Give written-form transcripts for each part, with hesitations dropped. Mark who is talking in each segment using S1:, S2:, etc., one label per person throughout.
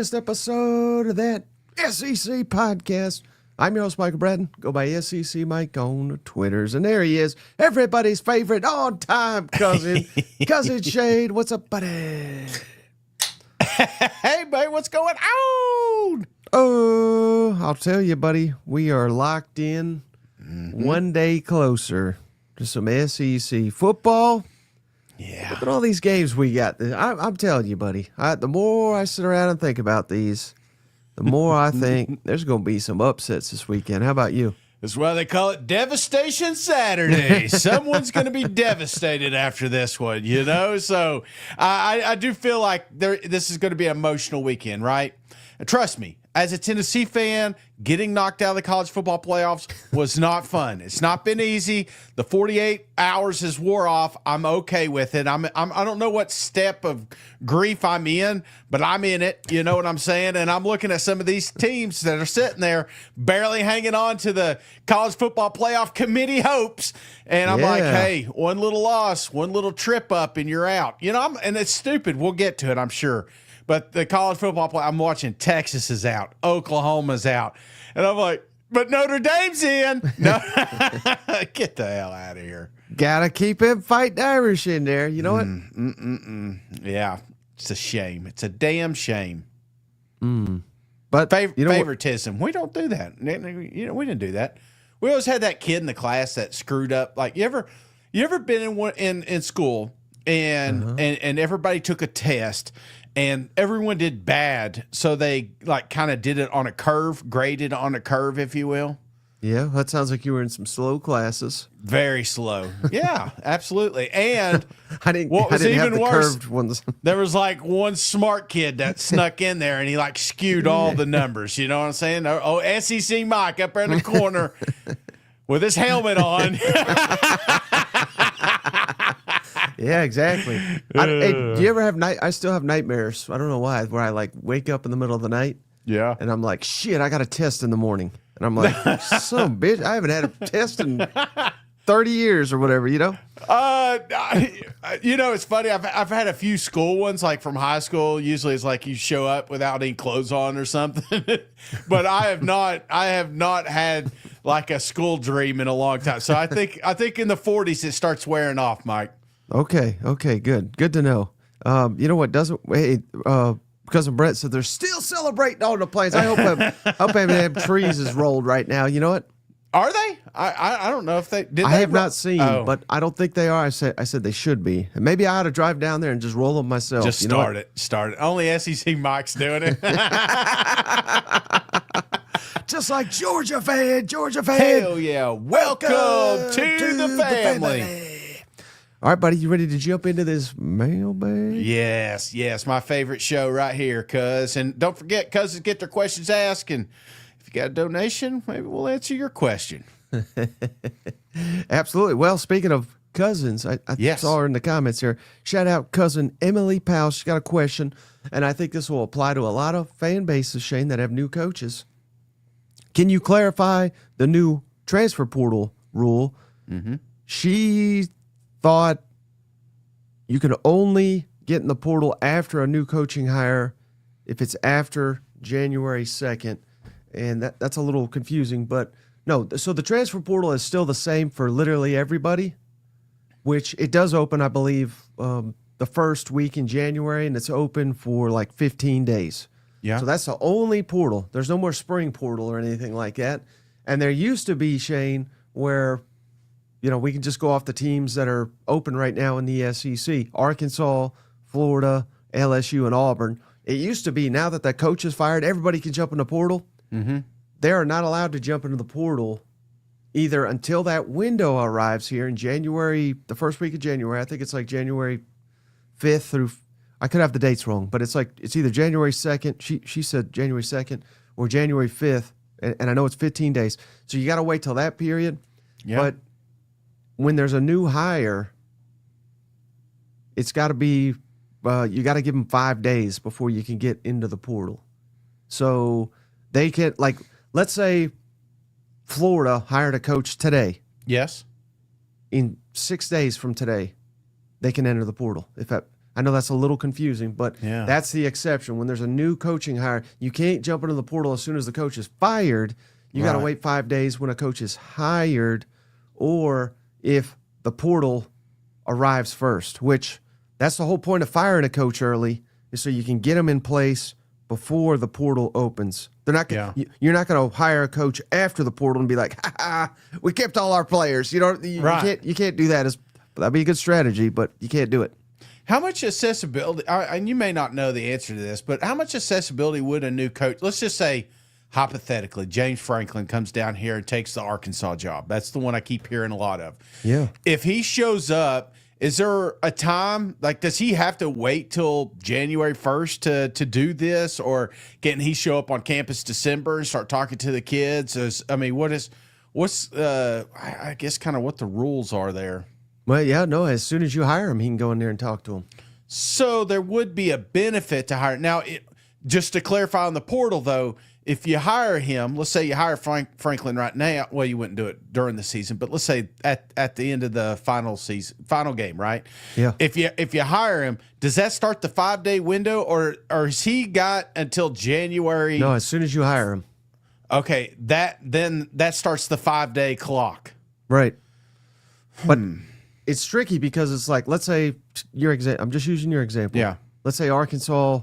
S1: latest episode of that SEC podcast. I'm your host, Michael Bratton. Go by SEC Mike on the Twitters. And there he is, everybody's favorite on-time cousin, Cousin Shade. What's up, buddy?
S2: Hey, buddy, what's going on?
S1: Oh, I'll tell you, buddy, we are locked in one day closer to some SEC football.
S2: Yeah.
S1: Look at all these games we got. I'm telling you, buddy, the more I sit around and think about these, the more I think there's going to be some upsets this weekend. How about you?
S2: That's why they call it Devastation Saturday. Someone's going to be devastated after this one, you know? So I do feel like this is going to be an emotional weekend, right? And trust me, as a Tennessee fan, getting knocked out of the college football playoffs was not fun. It's not been easy. The 48 hours has wore off. I'm okay with it. I don't know what step of grief I'm in, but I'm in it. You know what I'm saying? And I'm looking at some of these teams that are sitting there barely hanging on to the college football playoff committee hopes. And I'm like, hey, one little loss, one little trip up, and you're out. You know, and it's stupid. We'll get to it, I'm sure. But the college football play, I'm watching Texas is out, Oklahoma's out. And I'm like, but Notre Dame's in. No, get the hell out of here.
S1: Gotta keep him fighting Irish in there. You know what?
S2: Yeah, it's a shame. It's a damn shame.
S1: But
S2: favoritism. We don't do that. You know, we didn't do that. We always had that kid in the class that screwed up. Like you ever been in school and everybody took a test. And everyone did bad, so they like kind of did it on a curve, graded on a curve, if you will.
S1: Yeah, that sounds like you were in some slow classes.
S2: Very slow. Yeah, absolutely. And
S1: I didn't
S2: have
S1: the
S2: worse,
S1: curved ones.
S2: there was like one smart kid that snuck in there, and he like skewed all the numbers. You know what I'm saying? Oh, SEC Mike up there in the corner with his helmet on.
S1: Yeah, exactly. Do you ever have I still have nightmares. I don't know why, where I like wake up in the middle of the night.
S2: Yeah.
S1: And I'm like, shit, I got a test in the morning. And I'm like, some bitch, I haven't had a test in 30 years or whatever, you know?
S2: You know, it's funny. I've had a few school ones, like from high school. Usually it's like you show up without any clothes on or something. But I have not had like a school dream in a long time. So I think in the 40s it starts wearing off, Mike.
S1: Okay, good to know. You know what doesn't? Hey, cousin Brett said they're still celebrating on the plains. I hope them trees is rolled right now. You know what?
S2: Are they? I don't know if they did.
S1: I have not seen, but I don't think they are. I said they should be. And maybe I ought to drive down there and just roll them myself.
S2: Just start it. Only SEC Mike's doing it.
S1: Just like Georgia fan.
S2: Hell yeah! Welcome to the family.
S1: All right, buddy, you ready to jump into this mailbag?
S2: Yes, my favorite show right here, cuz. And don't forget, cousins get their questions asked, and if you got a donation, maybe we'll answer your question.
S1: Absolutely. Well, speaking of cousins, I saw her in the comments here. Shout out cousin Emily Powell. She's got a question, and I think this will apply to a lot of fan bases, Shane, that have new coaches. Can you clarify the new transfer portal rule? Mm-hmm. She thought you can only get in the portal after a new coaching hire if it's after January 2nd. And that's a little confusing, but no. So the transfer portal is still the same for literally everybody, which it does open, I believe, the first week in January, and it's open for like 15 days. Yeah. So that's the only portal. There's no more spring portal or anything like that. And there used to be, Shane, where we can just go off the teams that are open right now in the SEC. Arkansas, Florida, LSU, and Auburn. It used to be, now that the coach is fired, everybody can jump in the portal. Mm-hmm. They are not allowed to jump into the portal either until that window arrives here in January, the first week of January. I think it's like January 5th through, I could have the dates wrong, but it's either January 2nd, she said January 2nd, or January 5th, and I know it's 15 days. So you got to wait till that period. Yeah. But when there's a new hire, it's got to be, you got to give them 5 days before you can get into the portal. So they can, like, let's say Florida hired a coach today.
S2: Yes.
S1: In 6 days from today, they can enter the portal. I know that's a little confusing, but that's the exception. When there's a new coaching hire, you can't jump into the portal as soon as the coach is fired. You got to wait 5 days when a coach is hired, or if the portal arrives first, which that's the whole point of firing a coach early, is so you can get them in place before the portal opens. They're not. You're not going to hire a coach after the portal and be like, "Ha ha, we kept all our players." You can't do that. That'd be a good strategy, but you can't do it.
S2: How much accessibility? And you may not know the answer to this, but how much accessibility would a new coach? Let's just say, hypothetically, James Franklin comes down here and takes the Arkansas job. That's the one I keep hearing a lot of.
S1: Yeah.
S2: If he shows up, is there a time, like, does he have to wait till January 1st to do this, or can he show up on campus December and start talking to the kids? What's I guess kind of what the rules are there?
S1: Well, yeah, no, as soon as you hire him, he can go in there and talk to him.
S2: So there would be a benefit to hire. Now, just to clarify on the portal, though, if you hire him, let's say you hire Franklin right now. Well, you wouldn't do it during the season, but let's say at the end of the final game, right?
S1: Yeah.
S2: If you hire him, does that start the 5-day window, or has he got until January?
S1: No, as soon as you hire him.
S2: Okay, that starts the 5-day clock.
S1: Right. But it's tricky because it's like, let's say I'm just using your example.
S2: Yeah.
S1: Let's say Arkansas.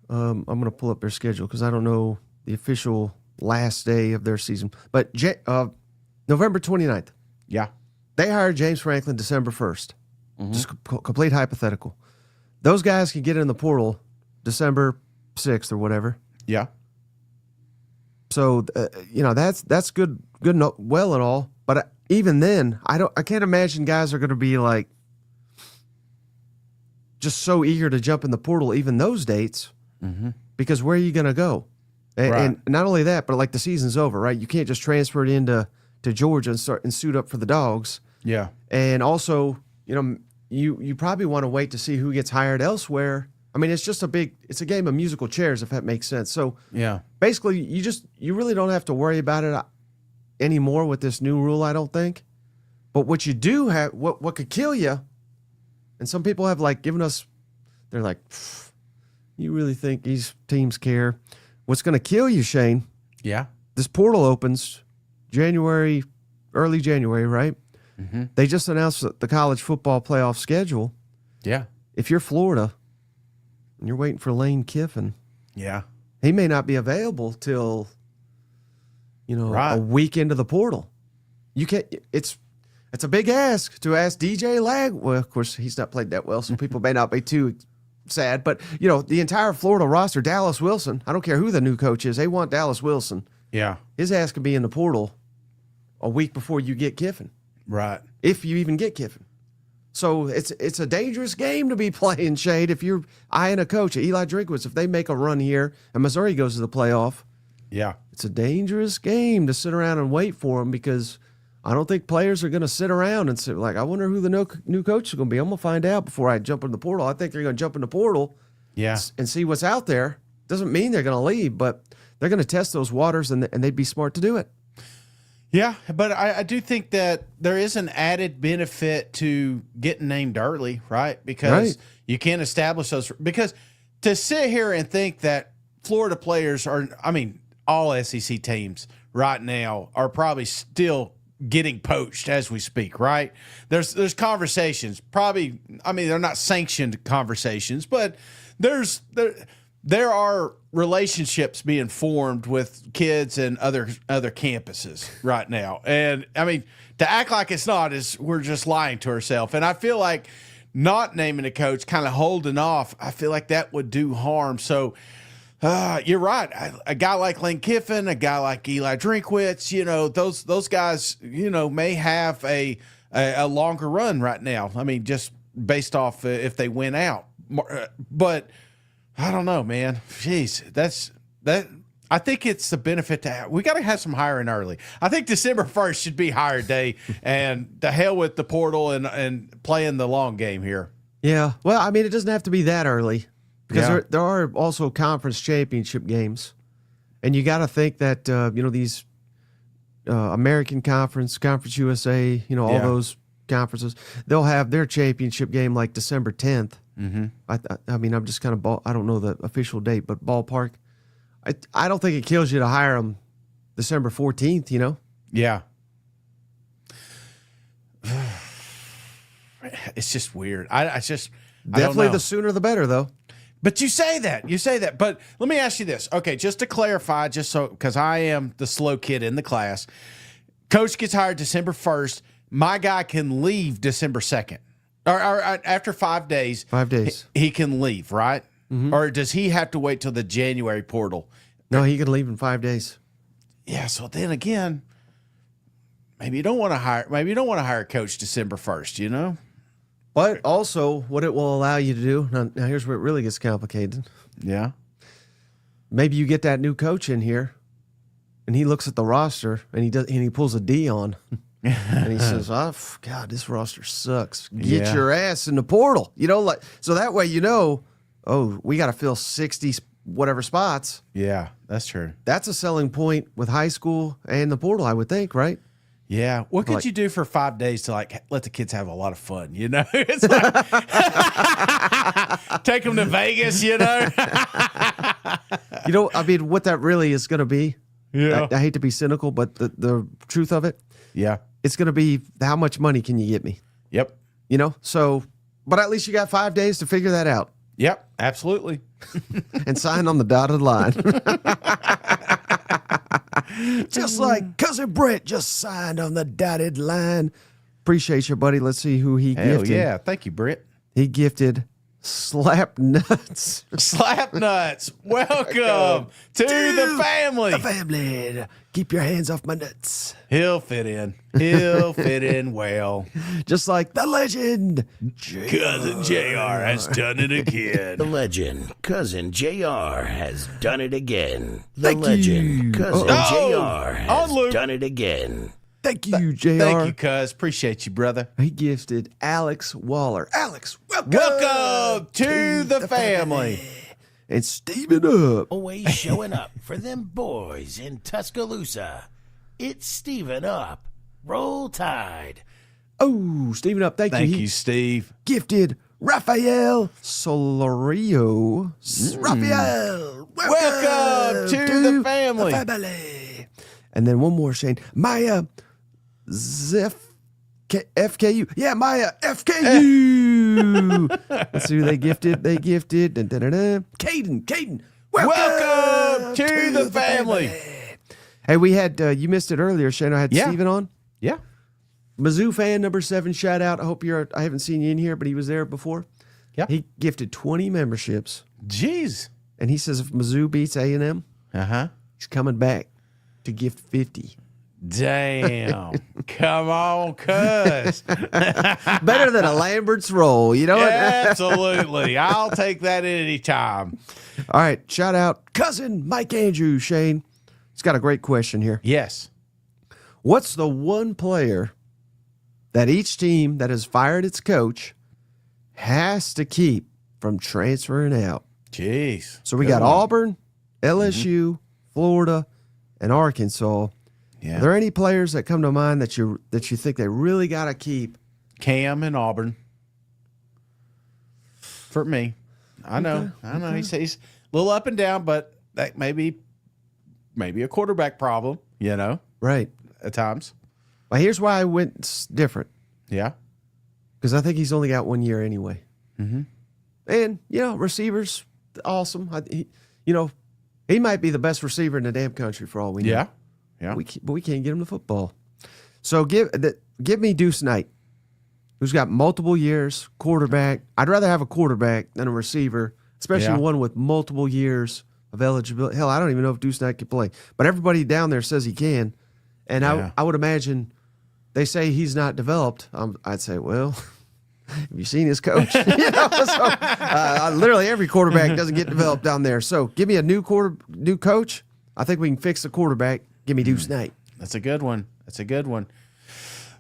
S1: I'm going to pull up their schedule because I don't know the official last day of their season. But November 29th.
S2: Yeah.
S1: They hired James Franklin December 1st. Just complete hypothetical. Those guys can get in the portal December 6th or whatever.
S2: Yeah.
S1: So, that's good, well and all. But even then, I can't imagine guys are going to be like just so eager to jump in the portal even those dates, because where are you going to go? And not only that, but like the season's over, right? You can't just transfer it into Georgia and start and suit up for the Dogs.
S2: Yeah.
S1: And also, you probably want to wait to see who gets hired elsewhere. I mean, it's a game of musical chairs, if that makes sense. So basically, you really don't have to worry about it anymore with this new rule, I don't think. But what you do have, what could kill you, and some people have like given us, they're like, you really think these teams care? What's going to kill you, Shane?
S2: Yeah.
S1: This portal opens early January, right? They just announced the college football playoff schedule.
S2: Yeah.
S1: If you're Florida and you're waiting for Lane Kiffin, he may not be available till a week into the portal. You can't. It's a big ask to ask DJ Lag. Well, of course, he's not played that well, so people may not be too sad. But the entire Florida roster, Dallas Wilson. I don't care who the new coach is. They want Dallas Wilson.
S2: Yeah,
S1: his ass could be in the portal a week before you get Kiffin.
S2: Right.
S1: If you even get Kiffin. So it's a dangerous game to be playing, Shade. If you're eyeing a coach, Eli Drinkwitz, if they make a run here and Missouri goes to the playoff, it's a dangerous game to sit around and wait for them, because I don't think players are going to sit around and say, like, I wonder who the new coach is going to be. I'm going to find out before I jump in the portal. I think they're going to jump in the portal and see what's out there. Doesn't mean they're going to leave, but they're going to test those waters, and they'd be smart to do it.
S2: Yeah, but I do think that there is an added benefit to getting named early, right? Because you can't establish those. Because to sit here and think that Florida players all SEC teams right now are probably still getting poached as we speak, right? There's conversations, probably. I mean, they're not sanctioned conversations, but there are relationships being formed with kids and other campuses right now. And I mean, to act like it's not is we're just lying to ourselves. And I feel like not naming a coach, kind of holding off, I feel like that would do harm. So you're right. A guy like Lane Kiffin, a guy like Eli Drinkwitz, those guys, may have a longer run right now. I mean, just based off if they win out. But I don't know, man. Jeez, that. I think it's the benefit to have. We got to have some hiring early. I think December 1st should be hire day, and to hell with the portal and playing the long game here.
S1: Yeah. Well, I mean, it doesn't have to be that early, because there are also conference championship games, and you got to think that these American Conference USA, all those conferences, they'll have their championship game like December 10th. Mm-hmm. I mean, I'm just kind of I don't know the official date, but ballpark. I don't think it kills you to hire him December 14th. You know.
S2: Yeah. It's just weird. I
S1: Definitely the sooner the better, though.
S2: But you say that. But let me ask you this. Okay, just to clarify, because I am the slow kid in the class. Coach gets hired December 1st. My guy can leave December 2nd. Or after 5 days.
S1: 5 days.
S2: He can leave, right? Mm-hmm. Or does he have to wait till the January portal?
S1: No, he can leave in 5 days.
S2: Yeah, so then again, maybe you don't want to hire a coach December 1st, you know?
S1: But also, what it will allow you to do, now here's where it really gets complicated.
S2: Yeah.
S1: Maybe you get that new coach in here, and he looks at the roster, and he pulls a D on, and he says, "Oh God, this roster sucks. Get your ass in the portal." You know, so that way you know, oh, we got to fill 60 whatever spots.
S2: Yeah, that's true. That's
S1: a selling point with high school and the portal, I would think, right?
S2: Yeah. What could you do for 5 days to let the kids have a lot of fun? You know, it's like take them to Vegas. You know,
S1: I mean, what that really is going to be.
S2: Yeah.
S1: I hate to be cynical, but the truth of it.
S2: Yeah.
S1: It's going to be how much money can you get me?
S2: Yep.
S1: You know, so, but at least you got 5 days to figure that out.
S2: Yep. Absolutely.
S1: And sign on the dotted line. Just like Cousin Brett just signed on the dotted line. Appreciate you, buddy. Let's see who he gifted.
S2: Yeah. Thank you, Brett.
S1: He gifted Slap Nuts.
S2: Slap Nuts. Welcome to the family.
S1: The family. Keep your hands off my nuts.
S2: He'll fit in. He'll fit in well.
S1: Just like the legend.
S2: Cousin JR has done it again.
S3: The legend, Cousin JR has done it again. The
S1: Thank
S3: legend,
S1: you.
S3: Cousin JR has done it again.
S1: Thank you, JR.
S2: Thank you, cuz. Appreciate you, brother.
S1: He gifted Alex Waller. Alex,
S2: welcome to the family.
S1: And Steven up.
S3: Always showing up for them boys in Tuscaloosa. It's Steven up. Roll Tide.
S1: Oh, Steven up. Thank you.
S2: Thank you, Steve.
S1: Gifted Rafael Solorio. Rafael,
S2: welcome to the family.
S1: And then one more, Shane. Maya FKU. Yeah, Maya FKU. Let's see who they gifted. They gifted Caden.
S2: Welcome to the family.
S1: Hey, we had, you missed it earlier, Shane. I had Steven on.
S2: Yeah.
S1: Mizzou fan number 7, shout out. I haven't seen you in here, but he was there before.
S2: Yeah.
S1: He gifted 20 memberships.
S2: Jeez.
S1: And he says if Mizzou beats A&M, he's coming back to gift 50.
S2: Damn. Come on, cuz.
S1: Better than a Lambert's roll, you know?
S2: Absolutely. I'll take that at any time.
S1: All right, shout out Cousin Mike Andrews, Shane. He's got a great question here.
S2: Yes.
S1: What's the one player that each team that has fired its coach has to keep from transferring out?
S2: Jeez.
S1: So we got Auburn, LSU, Florida, and Arkansas.
S2: Yeah.
S1: Are there any players that come to mind that you think they really got to keep?
S2: Cam and Auburn. For me. I know. He's a little up and down, but that may be a quarterback problem, you know?
S1: Right.
S2: At times.
S1: Well, here's why I went different.
S2: Yeah.
S1: Because I think he's only got 1 year anyway. Mm-hmm. And, receivers, awesome. He might be the best receiver in the damn country for all we know.
S2: Yeah.
S1: But we can't get him the football. So give me Deuce Knight, who's got multiple years, quarterback. I'd rather have a quarterback than a receiver, especially one with multiple years of eligibility. Hell, I don't even know if Deuce Knight can play. But everybody down there says he can. And I would imagine they say he's not developed. I'd say, well, have you seen his coach? Literally every quarterback doesn't get developed down there. So give me a new coach. I think we can fix the quarterback. Give me Deuce Knight.
S2: That's a good one.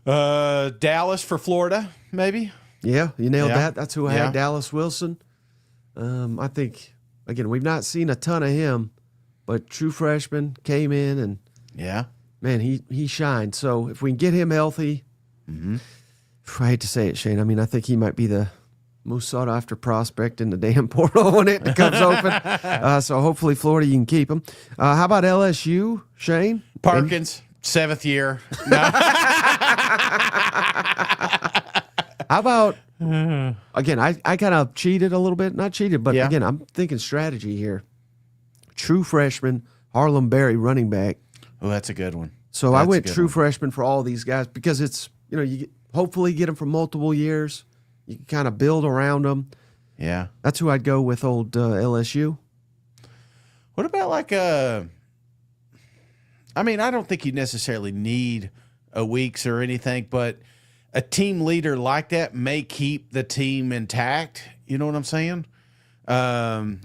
S2: Dallas for Florida, maybe?
S1: Yeah, you nailed that. That's who I had, Dallas Wilson. I think, again, we've not seen a ton of him, but true freshman came in and, man, he shined. So if we can get him healthy, I hate to say it, Shane. I mean, I think he might be the most sought after prospect in the damn portal when it comes open. So hopefully Florida, you can keep him. How about LSU, Shane?
S2: Perkins, 7th year. No.
S1: How about, again, I kind of cheated a little bit. Not cheated, but again, I'm thinking strategy here. True freshman, Harlem Berry, running back.
S2: Oh, that's a good one.
S1: So I went true freshman for all these guys because it's, you hopefully get them for multiple years. You can kind of build around them.
S2: Yeah.
S1: That's who I'd go with, old LSU.
S2: What about like I don't think you necessarily need a Weeks or anything, but a team leader like that may keep the team intact. You know what I'm saying? That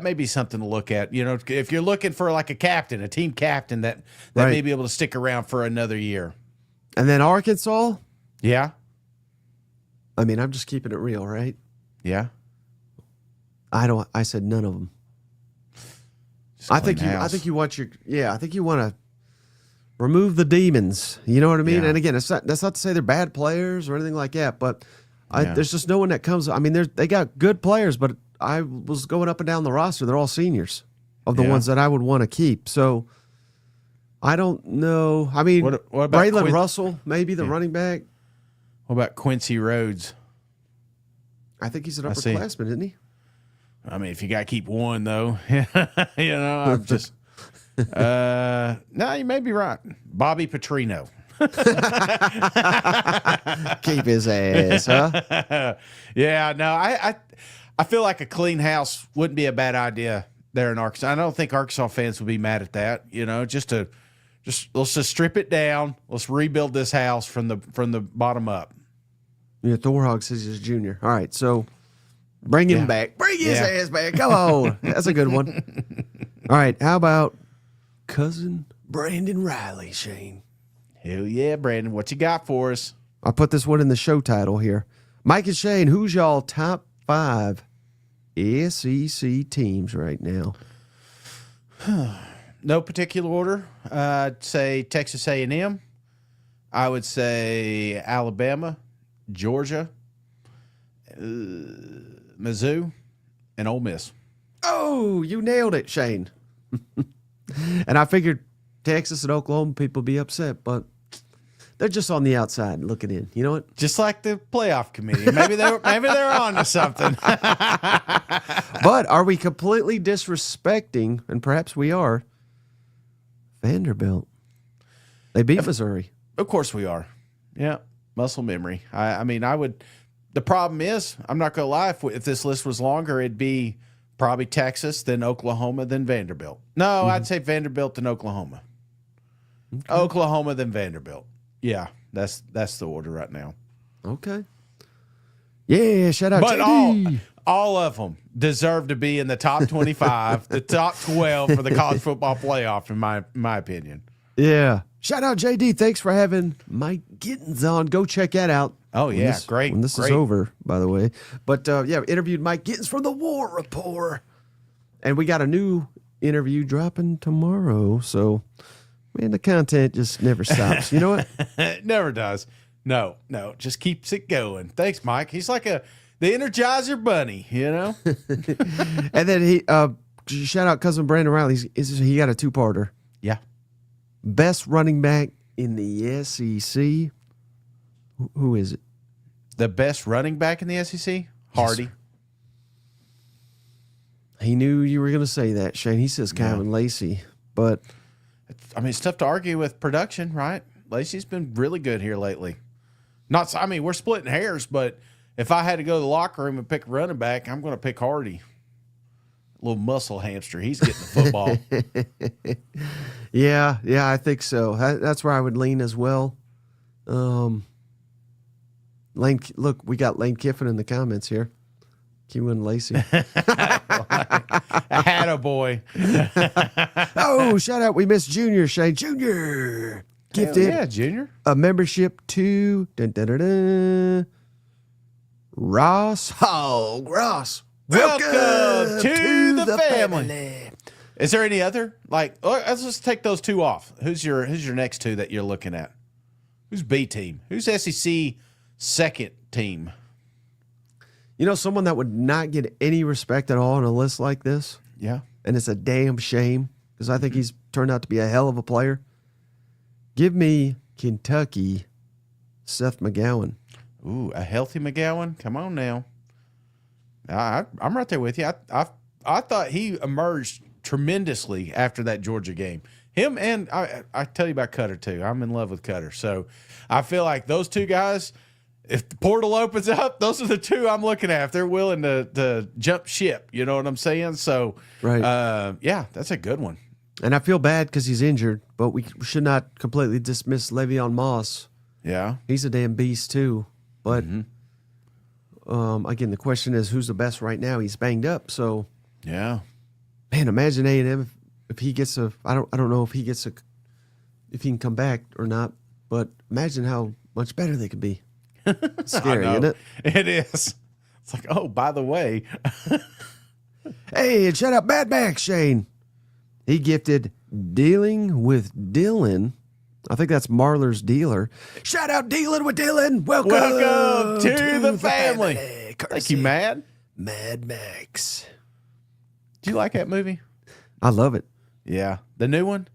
S2: may be something to look at. If you're looking for like a captain, a team captain that
S1: Right.
S2: may be able to stick around for another year.
S1: And then Arkansas,
S2: Yeah.
S1: I'm just keeping it real, right?
S2: Yeah.
S1: I said none of them. I think you want to remove the demons. You know what I mean?
S2: Yeah.
S1: And again, that's not to say they're bad players or anything like that, but there's just no one that comes. They got good players, but I was going up and down the roster. They're all seniors of the ones that I would want to keep. So I don't know.
S2: what about
S1: Braylon Russell, maybe the running back.
S2: What about Quincy Rhodes?
S1: I think he's an upperclassman, isn't he?
S2: If you got to keep one, though, I'm just. No, you may be right. Bobby Petrino.
S1: Keep his ass, huh?
S2: Yeah, no, I feel like a clean house wouldn't be a bad idea there in Arkansas. I don't think Arkansas fans would be mad at that. Let's just strip it down. Let's rebuild this house from the bottom up.
S1: Yeah, Thorhog says he's a junior. All right, so bring him back. Bring his ass back. Come on. That's a good one. All right, how about cousin Brandon Riley, Shane?
S2: Hell yeah, Brandon. What you got for us?
S1: I put this one in the show title here. Mike and Shane, who's y'all top 5 SEC teams right now?
S2: No particular order. I'd say Texas A&M. I would say Alabama, Georgia, Mizzou, and Ole Miss.
S1: Oh, you nailed it, Shane. And I figured Texas and Oklahoma people be upset, but they're just on the outside looking in. You know what?
S2: Just like the playoff committee. Maybe they're on to something.
S1: But are we completely disrespecting, and perhaps we are, Vanderbilt? They beat Missouri.
S2: Of course we are. Yeah, muscle memory. I would. The problem is, I'm not going to lie, if this list was longer, it'd be probably Texas, then Oklahoma, then Vanderbilt. No, I'd say Vanderbilt, then Oklahoma. Okay. Oklahoma, then Vanderbilt. Yeah, that's the order right now.
S1: Okay. Yeah, shout out
S2: but
S1: JD.
S2: all of them deserve to be in the top 25, the top 12 for the college football playoff, in my opinion.
S1: Yeah. Shout out JD. Thanks for having Mike Gittins on. Go check that out.
S2: Oh, yeah. Great.
S1: When this is over, by the way. But, interviewed Mike Gittins from the War Report. And we got a new interview dropping tomorrow. So, man, the content just never stops. You know what?
S2: It never does. No. Just keeps it going. Thanks, Mike. He's like the Energizer Bunny, you know?
S1: And then he shout out cousin Brandon Riley. He got a 2-parter.
S2: Yeah.
S1: Best running back in the SEC. Who is it?
S2: The best running back in the SEC? Hardy.
S1: Yes, he knew you were going to say that, Shane. He says Kyron Lacey, but
S2: it's tough to argue with production, right? Lacey's been really good here lately. We're splitting hairs, but if I had to go to the locker room and pick a running back, I'm going to pick Hardy. Little muscle hamster. He's getting the football.
S1: Yeah, I think so. That's where I would lean as well. Look, we got Lane Kiffin in the comments here. Q1 Lacey.
S2: Attaboy.
S1: Oh, shout out. We missed Junior, Shane. Junior. Gifted.
S2: Yeah, Junior.
S1: A membership to Ross Hogg. Ross.
S2: Welcome to the family. Is there any other? Let's just take those two off. Who's your next two that you're looking at? Who's B team? Who's SEC second team?
S1: You know, someone that would not get any respect at all on a list like this,
S2: Yeah.
S1: and it's a damn shame because I think he's turned out to be a hell of a player. Give me Kentucky, Seth McGowan.
S2: Ooh, a healthy McGowan. Come on now. I'm right there with you. I thought he emerged tremendously after that Georgia game. Him and I tell you about Cutter too. I'm in love with Cutter. So I feel like those two guys, if the portal opens up, those are the two I'm looking at. If they're willing to jump ship, you know what I'm saying? So,
S1: right.
S2: Yeah, that's a good one.
S1: And I feel bad because he's injured, but we should not completely dismiss Le'Veon Moss.
S2: Yeah.
S1: He's a damn beast too. But again, the question is, who's the best right now? He's banged up. So,
S2: yeah.
S1: Man, imagine A&M if he gets I don't know if he can come back or not, but imagine how much better they could be. It's scary, isn't it?
S2: It is. It's like, oh, by the way.
S1: Hey, and shout out Mad Max, Shane. He gifted Dealing with Dylan. I think that's Marler's dealer. Shout out Dealing with Dylan. Welcome
S2: to the family. Thank you, Mad
S1: Max.
S2: Do you like that movie?
S1: I love it.
S2: Yeah. The new one?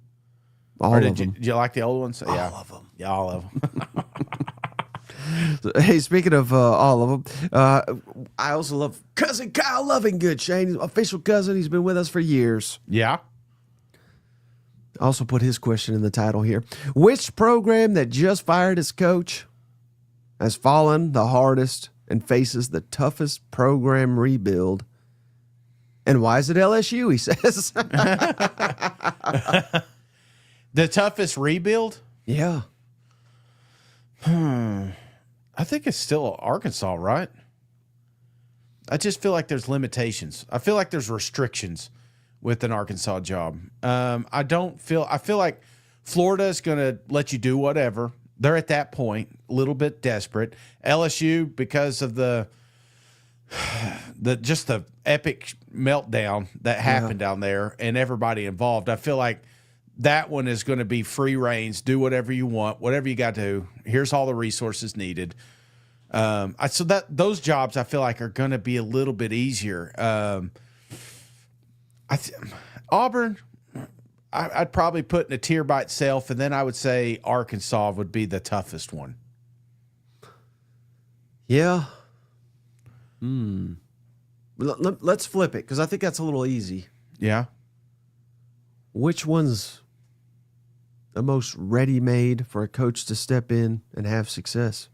S1: All of them.
S2: Did you like the old ones?
S1: All of them.
S2: Yeah, all of them.
S1: Hey, speaking of all of them, I also love Cousin Kyle Lovingood, Shane. Official cousin. He's been with us for years.
S2: Yeah.
S1: Also put his question in the title here. Which program that just fired its coach has fallen the hardest and faces the toughest program rebuild? And why is it LSU, he says.
S2: The toughest rebuild?
S1: Yeah.
S2: I think it's still Arkansas, right? I just feel like there's limitations. I feel like there's restrictions with an Arkansas job. I feel like Florida is going to let you do whatever. They're at that point, a little bit desperate. LSU, because of the epic meltdown that happened down there and everybody involved, I feel like that one is going to be free reins. Do whatever you want, whatever you got to do. Here's all the resources needed. So those jobs I feel like are going to be a little bit easier. Auburn, I'd probably put in a tier by itself, and then I would say Arkansas would be the toughest one.
S1: Yeah. Let's flip it because I think that's a little easy.
S2: Yeah.
S1: Which one's the most ready-made for a coach to step in and have success?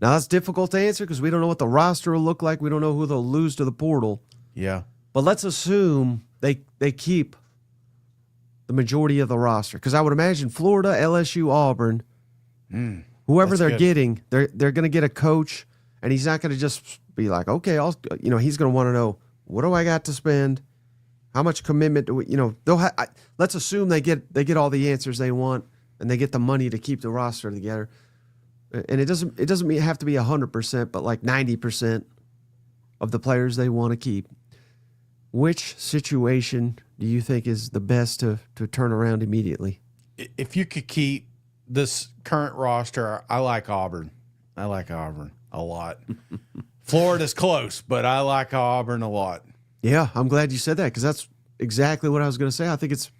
S1: Now, that's difficult to answer because we don't know what the roster will look like. We don't know who they'll lose to the portal.
S2: Yeah.
S1: But let's assume they keep the majority of the roster because I would imagine Florida, LSU, Auburn, whoever they're getting, they're going to get a coach, and he's not going to just be like, okay, he's going to want to know, what do I got to spend? How much commitment do we, let's assume they get all the answers they want and they get the money to keep the roster together. And it doesn't have to be 100%, but like 90% of the players they want to keep. Which situation do you think is the best to turn around immediately?
S2: If you could keep this current roster, I like Auburn. I like Auburn a lot. Florida's close, but I like Auburn a lot.
S1: Yeah, I'm glad you said that because that's exactly what I was going to say. I think it's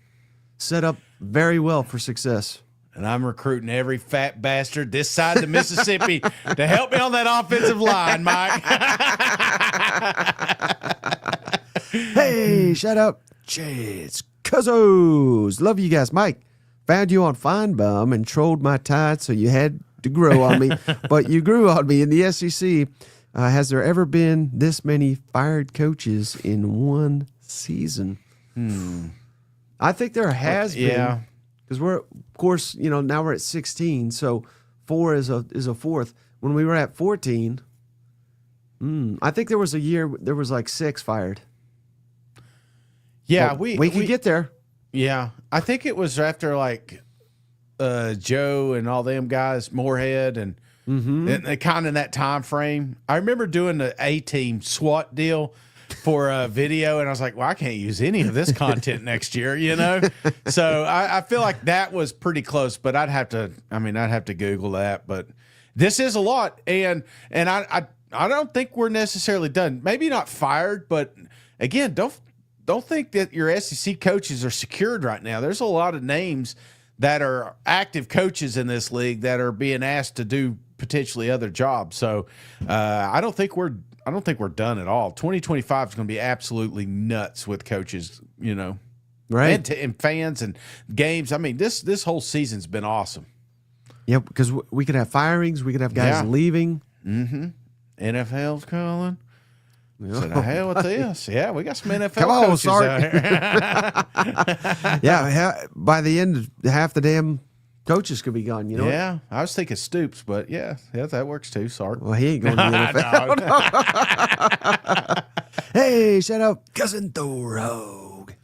S1: set up very well for success.
S2: And I'm recruiting every fat bastard this side of the Mississippi to help me on that offensive line, Mike.
S1: Hey, shout out Chance Cuzzos. Love you guys. Mike, found you on Feinbaum and trolled my tide, so you had to grow on me. But you grew on me in the SEC. Has there ever been this many fired coaches in one season? I think there has been.
S2: Yeah.
S1: Because we're, of course, now we're at 16, so 4 is a fourth. When we were at 14, I think there was a year there was like 6 fired.
S2: Yeah,
S1: but we could get there.
S2: Yeah, I think it was after like Joe and all them guys, Moorhead, and kind of in that time frame. I remember doing the A-team SWAT deal for a video, and I was like, well, I can't use any of this content next year, So I feel like that was pretty close, but I'd have to Google that. But this is a lot, and don't think we're necessarily done. Maybe not fired, but again, don't think that your SEC coaches are secured right now. There's a lot of names that are active coaches in this league that are being asked to do potentially other jobs. So I don't think we're done at all. 2025 is going to be absolutely nuts with coaches,
S1: right?
S2: And fans and games. I mean, this whole season's been awesome.
S1: Yeah, because we could have firings, we could have guys leaving.
S2: Mm-hmm. NFL's calling. So the hell with this. Yeah, we got some NFL
S1: Come on,
S2: coaches
S1: Sark.
S2: out here.
S1: Yeah, by the end, half the damn coaches could be gone. You know.
S2: Yeah, I was thinking Stoops, but yeah, that works too. Sark.
S1: Well, he ain't going to the NFL. Hey, shout out Cousin Thorogue.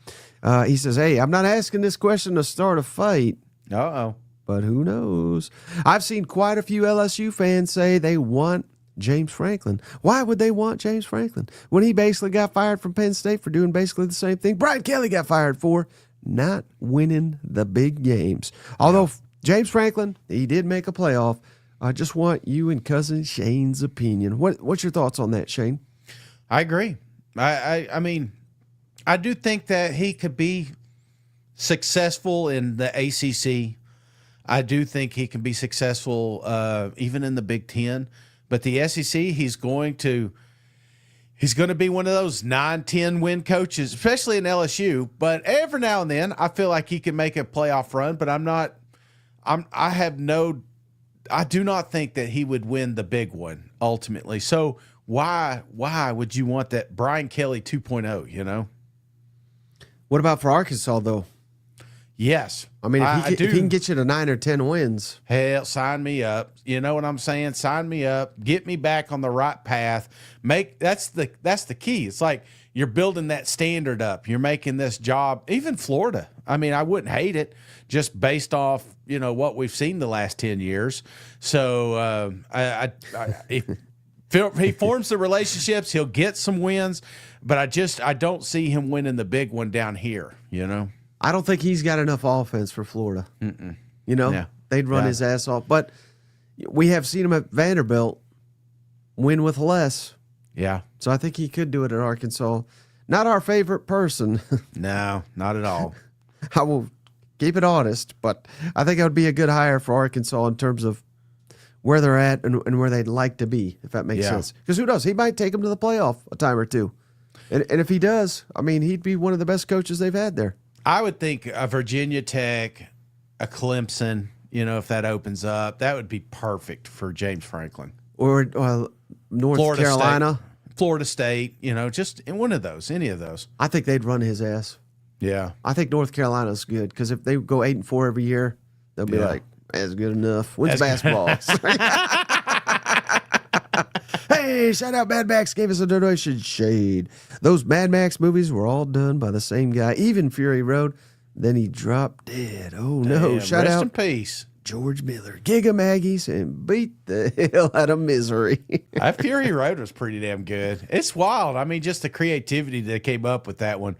S1: He says, "Hey, I'm not asking this question to start a fight.
S2: Uh-oh.
S1: But who knows? I've seen quite a few LSU fans say they want James Franklin. Why would they want James Franklin when he basically got fired from Penn State for doing basically the same thing Brian Kelly got fired for, not winning the big games? Although James Franklin, he did make a playoff. I just want you and Cousin Shane's opinion. What's your thoughts on that, Shane?
S2: I agree. I mean, I do think that he could be successful in the ACC. I do think he can be successful even in the Big Ten. But the SEC, he's going to be one of those 9-10 win coaches, especially in LSU. But every now and then, I feel like he can make a playoff run. But I do not think that he would win the big one ultimately. So why would you want that Brian Kelly 2.0?
S1: What about for Arkansas though?
S2: Yes.
S1: I mean, if he can get you to 9 or 10 wins.
S2: Hell, sign me up. You know what I'm saying? Sign me up. Get me back on the right path. That's the key. It's like you're building that standard up. You're making this job, even Florida. I mean, I wouldn't hate it just based off, what we've seen the last 10 years. So if he forms the relationships, he'll get some wins, but I don't see him winning the big one down here,
S1: I don't think he's got enough offense for Florida.
S2: Mm-mm.
S1: Yeah. They'd run his ass off. But we have seen him at Vanderbilt win with less.
S2: Yeah.
S1: So I think he could do it at Arkansas. Not our favorite person.
S2: No, not at all.
S1: I will keep it honest, but I think it would be a good hire for Arkansas in terms of where they're at and where they'd like to be, if that makes sense. Because who knows? He might take them to the playoff a time or two. And if he does, I mean, he'd be one of the best coaches they've had there.
S2: I would think a Virginia Tech, a Clemson, if that opens up, that would be perfect for James Franklin.
S1: Or North Carolina.
S2: Florida State, just in one of those, any of those.
S1: I think they'd run his ass.
S2: Yeah.
S1: I think North Carolina's good because if they go 8-4 every year, they'll be like, that's good enough. When's basketball? Hey, shout out Mad Max gave us a donation. Shade. Those Mad Max movies were all done by the same guy. Even Fury Road. Then he dropped dead. Oh, no.
S2: Damn,
S1: Shout
S2: rest
S1: out
S2: in peace.
S1: George Miller. Giga Maggies and beat the hell out of misery.
S2: That Fury Road was pretty damn good. It's wild. I mean, just the creativity that came up with that one.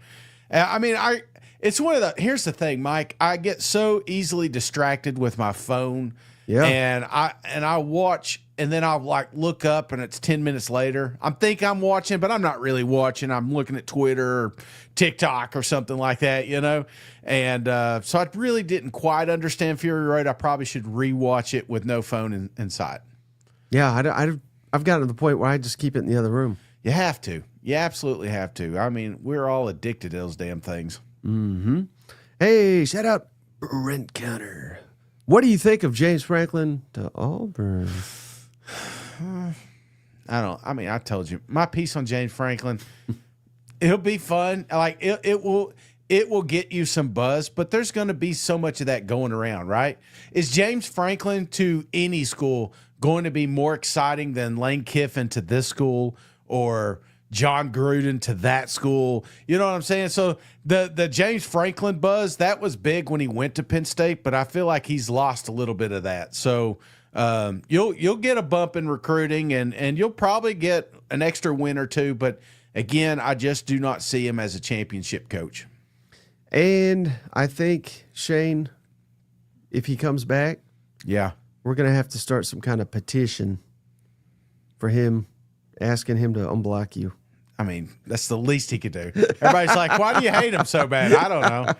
S2: It's one of the, here's the thing, Mike. I get so easily distracted with my phone.
S1: Yeah.
S2: And I watch, and then I'll look up and it's 10 minutes later. I think I'm watching, but I'm not really watching. I'm looking at Twitter or TikTok or something like that, And so I really didn't quite understand Fury Road. I probably should rewatch it with no phone in sight.
S1: Yeah, I've gotten to the point where I just keep it in the other room.
S2: You have to. You absolutely have to. I mean, we're all addicted to those damn things.
S1: Mm-hmm. Hey, shout out Brent Counter. What do you think of James Franklin to Auburn?
S2: I told you my piece on James Franklin. It'll be fun. Like it will get you some buzz, but there's going to be so much of that going around, right? Is James Franklin to any school going to be more exciting than Lane Kiffin to this school or John Gruden to that school? You know what I'm saying? So the James Franklin buzz, that was big when he went to Penn State, but I feel like he's lost a little bit of that. So you'll get a bump in recruiting and you'll probably get an extra win or two. But again, I just do not see him as a championship coach.
S1: And I think, Shane, if he comes back,
S2: yeah,
S1: we're going to have to start some kind of petition for him asking him to unblock you.
S2: I mean, that's the least he could do. Everybody's like, why do you hate him so bad? I don't know.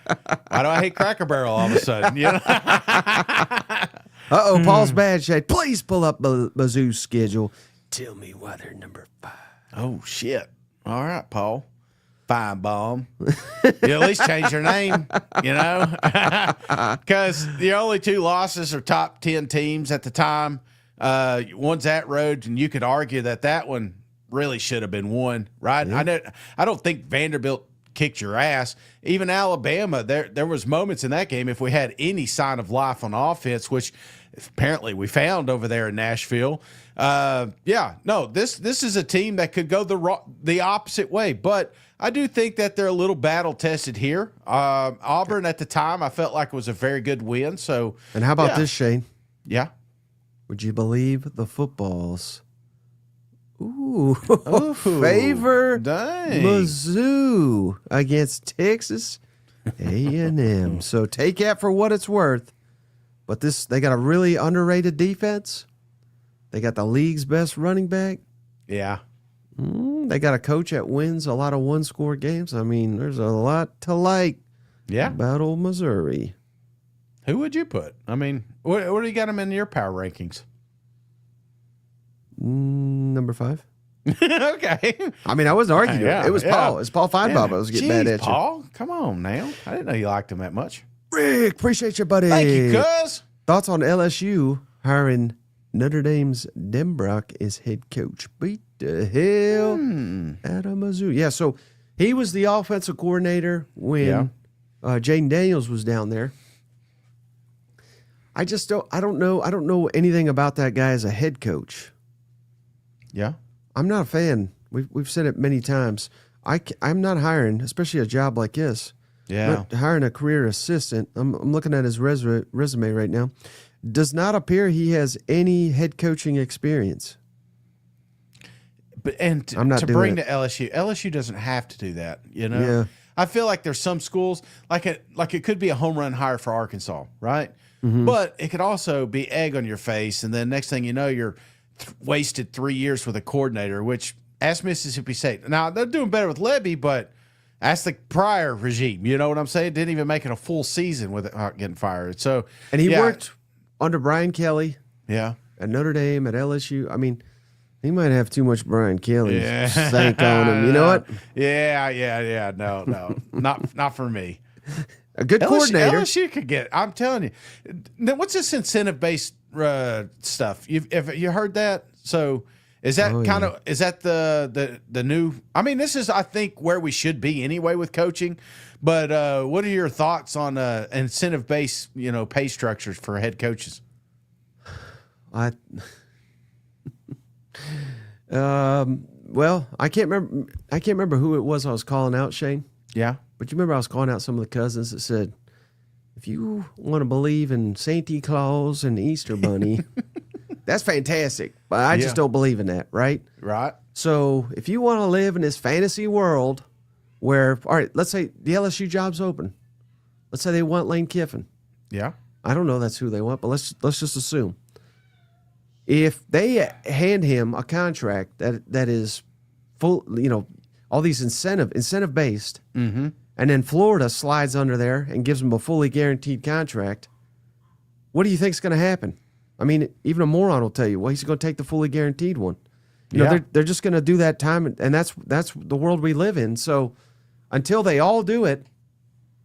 S2: Why do I hate Cracker Barrel all of a sudden? You know?
S1: Uh-oh, Paul's bad shade. Please pull up Mizzou's schedule. Tell me why they're number 5.
S2: Oh, shit. All right, Paul. Fine bomb. You at least change your name, you know? Because the only 2 losses are top 10 teams at the time. One's at Rhodes, and you could argue that one really should have been won, right? Yeah. I don't think Vanderbilt kicked your ass. Even Alabama, there was moments in that game, if we had any sign of life on offense, which apparently we found over there in Nashville. This is a team that could go the opposite way, but I do think that they're a little battle tested here. Auburn at the time, I felt like it was a very good win. So,
S1: and how about this, Shane?
S2: Yeah.
S1: Would you believe the footballs? Ooh, favor Mizzou against Texas A&M. So take that for what it's worth. But they got a really underrated defense. They got the league's best running back.
S2: Yeah.
S1: They got a coach that wins a lot of one-score games. I mean, there's a lot to like about old Missouri.
S2: Who would you put? I mean, what do you got them in your power rankings?
S1: Number 5.
S2: Okay.
S1: I mean, I wasn't arguing.
S2: Yeah,
S1: it was Paul. It's Paul Feinbaum. I was getting mad at you.
S2: Paul, come on now. I didn't know you liked him that much.
S1: Rick, appreciate you, buddy.
S2: Thank you, cuz.
S1: Thoughts on LSU hiring Notre Dame's Denbrock as head coach? Beat the hell out of Mizzou. Yeah, so he was the offensive coordinator when Jaden Daniels was down there. I don't know anything about that guy as a head coach.
S2: Yeah.
S1: I'm not a fan. We've said it many times. I'm not hiring, especially a job like this.
S2: Yeah.
S1: I'm not hiring a career assistant. I'm looking at his resume right now. Does not appear he has any head coaching experience.
S2: But I'm not to bring to LSU doesn't have to do that, you know?
S1: Yeah.
S2: I feel like there's some schools like it could be a home run hire for Arkansas, right? Mm-hmm. But it could also be egg on your face, and then next thing you know, you're wasted 3 years with a coordinator, which ask Mississippi State. Now, they're doing better with Levy, but that's the prior regime. You know what I'm saying? Didn't even make it a full season with it getting fired. So,
S1: and he worked under Brian Kelly.
S2: Yeah.
S1: At Notre Dame, at LSU. I mean, he might have too much Brian Kelly stank on him. You know what?
S2: Yeah. No. not for me.
S1: A good coordinator.
S2: LSU could get. I'm telling you. What's this incentive-based stuff? Have you heard that? So is that is that the new? I mean, this is, I think, where we should be anyway with coaching. But what are your thoughts on incentive-based, pay structures for head coaches?
S1: Well, I can't remember who it was I was calling out, Shane.
S2: Yeah.
S1: But you remember I was calling out some of the cousins that said, if you want to believe in Santa Claus and the Easter Bunny, that's fantastic. But I just don't believe in that, right?
S2: Right.
S1: So if you want to live in this fantasy world where, all right, let's say the LSU job's open. Let's say they want Lane Kiffin.
S2: Yeah.
S1: I don't know that's who they want, but let's just assume. If they hand him a contract that is full, all these incentive based,
S2: mm-hmm.
S1: and then Florida slides under there and gives him a fully guaranteed contract, what do you think is going to happen? I mean, even a moron will tell you, well, he's going to take the fully guaranteed one. They're just going to do that time, and that's the world we live in. So until they all do it,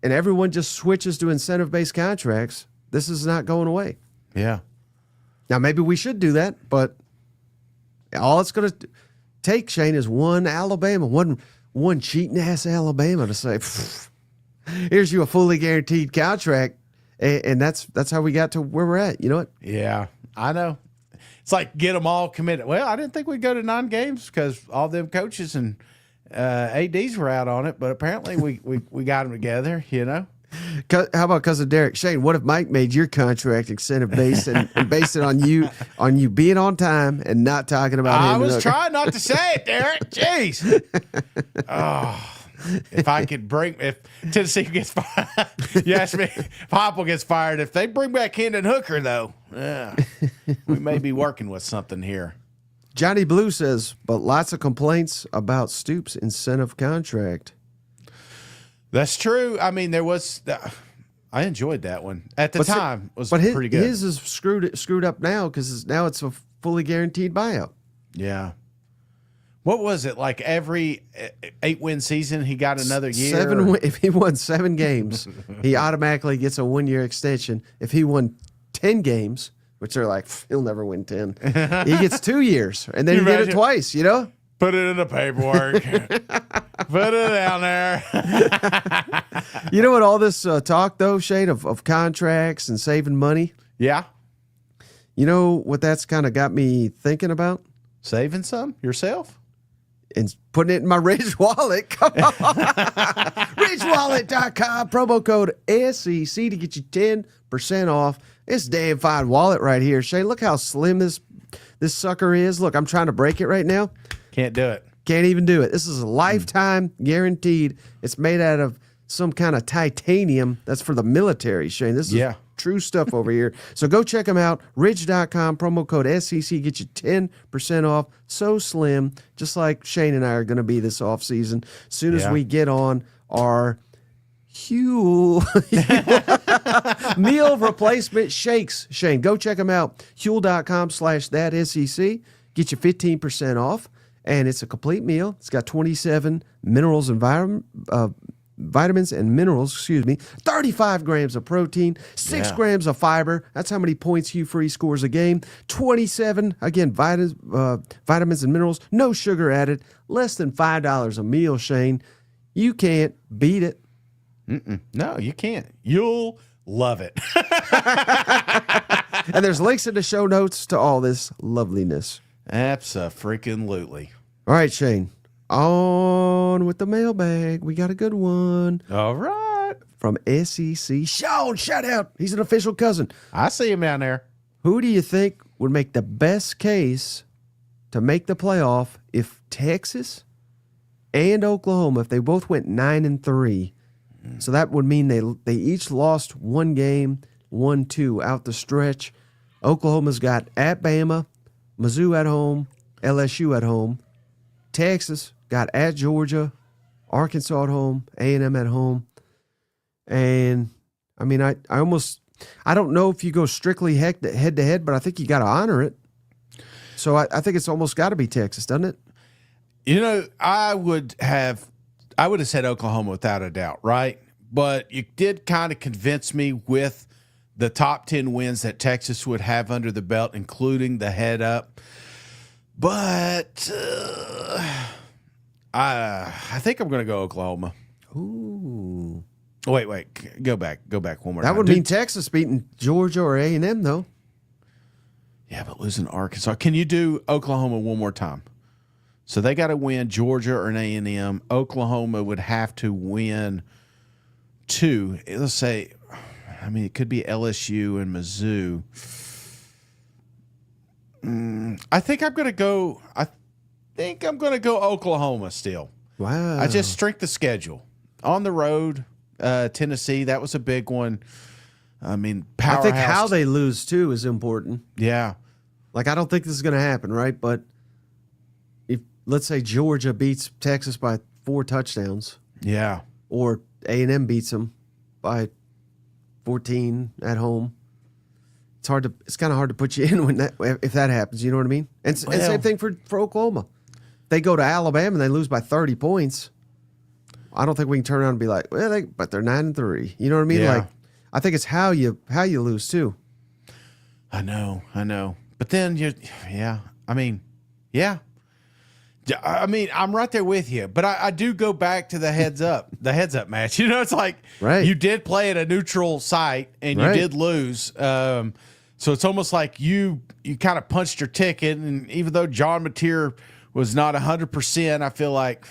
S1: and everyone just switches to incentive-based contracts, this is not going away.
S2: Yeah.
S1: Now, maybe we should do that, but all it's going to take, Shane, is one cheating-ass Alabama to say, here's you a fully guaranteed contract, and that's how we got to where we're at. You know what?
S2: Yeah, I know. It's like get them all committed. Well, I didn't think we'd go to 9 games because all them coaches and ADs were out on it, but apparently we got them together,
S1: How about cousin Derek? Shane, what if Mike made your contract incentive based and based it on you being on time and not talking about him?
S2: I was trying not to say it, Derek. Jeez. If Tennessee gets fired, you asked me if Heupel gets fired. If they bring back Hendon Hooker, though, we may be working with something here.
S1: Johnny Blue says, but lots of complaints about Stoops' incentive contract.
S2: That's true. I mean, there was. I enjoyed that one at the time. It was pretty good.
S1: His is screwed up now because now it's a fully guaranteed buyout.
S2: Yeah. What was it like? Every 8-win season, he got another year.
S1: If he won 7 games, he automatically gets a 1-year extension. If he won 10 games, which are like he'll never win 10, he gets 2 years, and then you get it twice. You know.
S2: Put it in the paperwork. Put it down there.
S1: You know what all this talk, though, Shane, of contracts and saving money?
S2: Yeah.
S1: You know what that's kind of got me thinking about?
S2: Saving some yourself?
S1: And putting it in my Ridge wallet. Come on. RidgeWallet.com. Promo code SEC to get you 10% off. This damn fine wallet right here, Shane. Look how slim this sucker is. Look, I'm trying to break it right now.
S2: Can't do it.
S1: Can't even do it. This is a lifetime guaranteed. It's made out of some kind of titanium. That's for the military, Shane. This is true stuff over here. So go check them out. Ridge.com, promo code SEC, get you 10% off. So slim, just like Shane and I are going to be this offseason. As soon as we get on our Huel meal replacement shakes. Shane, go check them out. Huel.com/thatsec. Get you 15% off. And it's a complete meal. It's got 27 minerals and vitamins and minerals, 35 grams of protein, 6 grams of fiber. That's how many points Hugh Free scores a game. 27, again, vitamins and minerals. No sugar added. Less than $5 a meal, Shane. You can't beat it.
S2: No, you can't. You'll love it.
S1: And there's links in the show notes to all this loveliness.
S2: Abso-freaking-lutely.
S1: All right, Shane. On with the mailbag. We got a good one.
S2: All right.
S1: From SEC. Sean, shout out. He's an official cousin.
S2: I see him down there.
S1: Who do you think would make the best case to make the playoff if Texas and Oklahoma, if they both went 9-3? So that would mean they each lost 1 game, 1-2 out the stretch. Oklahoma's got at Bama, Mizzou at home, LSU at home. Texas got at Georgia, Arkansas at home, A&M at home. And, I mean, I don't know if you go strictly head-to-head, but I think you got to honor it. So I think it's almost got to be Texas, doesn't it?
S2: You know, I would have said Oklahoma without a doubt, right? But you did kind of convince me with the top 10 wins that Texas would have under the belt, including the head up. But I think I'm going to go Oklahoma.
S1: Ooh.
S2: Wait. Go back one more time.
S1: That would mean Texas beating Georgia or A&M, though.
S2: Yeah, but losing Arkansas. Can you do Oklahoma one more time? So they got to win Georgia or an A&M. Oklahoma would have to win 2. Let's say, I mean, it could be LSU and Mizzou. I think I'm going to go Oklahoma still.
S1: Wow.
S2: I just strength the schedule. On the road, Tennessee, that was a big one. I mean, powerhouse.
S1: I think how they lose, too, is important.
S2: Yeah.
S1: Like, I don't think this is going to happen, right? But if, let's say, Georgia beats Texas by 4 touchdowns.
S2: Yeah.
S1: Or A&M beats them by 14 at home. It's kind of hard to put you in if that happens. You know what I mean? And same thing for Oklahoma. They go to Alabama and they lose by 30 points. I don't think we can turn around and be like, well, but they're 9-3. You know what I mean?
S2: Yeah.
S1: Like, I think it's how you lose too.
S2: I know. But then I mean, I'm right there with you, but I do go back to the heads up match. You know, it's like you did play at a neutral site and you did lose. So it's almost like you kind of punched your ticket. And even though John Mateer was not 100%, I feel like,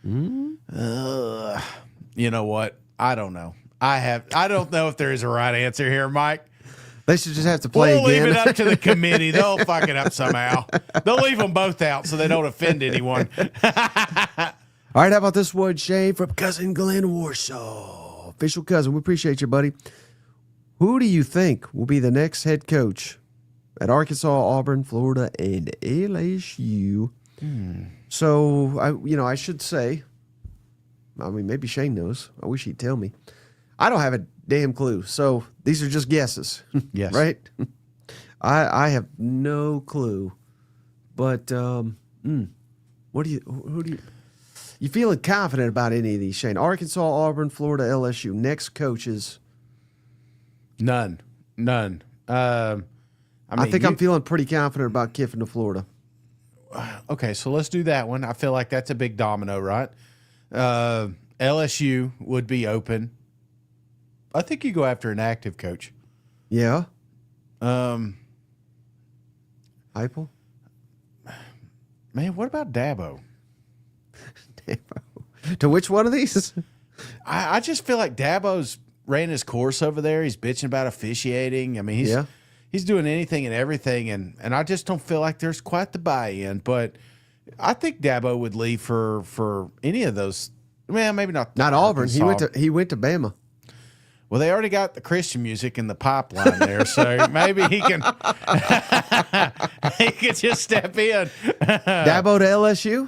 S2: you know what? I don't know. I don't know if there is a right answer here, Mike.
S1: They should just have to play again.
S2: We'll leave it up to the committee. They'll fuck it up somehow. They'll leave them both out so they don't offend anyone.
S1: All right, how about this one, Shane, from Cousin Glenn Warsaw. Official cousin. We appreciate you, buddy. Who do you think will be the next head coach at Arkansas, Auburn, Florida, and LSU. So, I should say, maybe Shane knows. I wish he'd tell me. I don't have a damn clue. So these are just guesses.
S2: Yes.
S1: Right? I have no clue. But who do you feeling confident about any of these, Shane? Arkansas, Auburn, Florida, LSU. Next coaches.
S2: None. I
S1: think I'm feeling pretty confident about Kiffin to Florida.
S2: Okay, so let's do that one. I feel like that's a big domino, right? LSU would be open. I think you go after an active coach.
S1: Yeah.
S2: Heupel? Man, what about Dabo?
S1: To which one of these?
S2: I just feel like Dabo's ran his course over there. He's bitching about officiating. I mean, he's doing anything and everything, and I just don't feel like there's quite the buy-in. But I think Dabo would leave for any of those. Well, maybe not.
S1: Not Auburn. He went to Bama.
S2: Well, they already got the Christian music in the pipeline there, so maybe he can just step in.
S1: Dabo to LSU?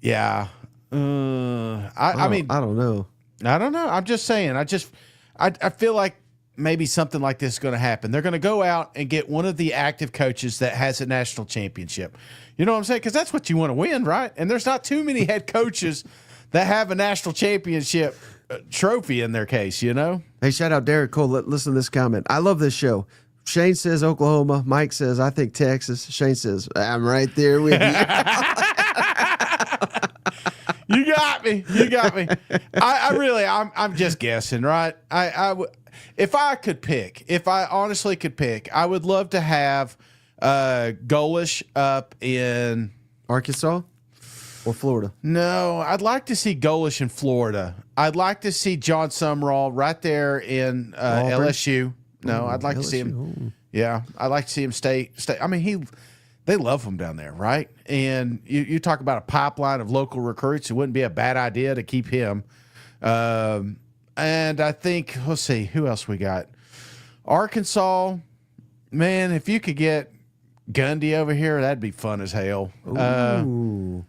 S2: Yeah. I mean,
S1: I don't know.
S2: I don't know. I'm just saying. I feel like maybe something like this is going to happen. They're going to go out and get one of the active coaches that has a national championship. You know what I'm saying? Because that's what you want to win, right? And there's not too many head coaches that have a national championship trophy in their case, you know?
S1: Hey, shout out Derek Cole. Listen to this comment. I love this show. Shane says Oklahoma. Mike says, I think Texas. Shane says, I'm right there with you.
S2: You got me. I'm just guessing, right? If I honestly could pick, I would love to have Golish up in
S1: Arkansas or Florida.
S2: No, I'd like to see Golish in Florida. I'd like to see John Sumrall right there in LSU. No, I'd like to see him. Yeah, I'd like to see him stay. I mean, they love him down there, right? And you talk about a pipeline of local recruits. It wouldn't be a bad idea to keep him. And I think, let's see, who else we got? Arkansas, man, if you could get Gundy over here, that'd be fun as hell.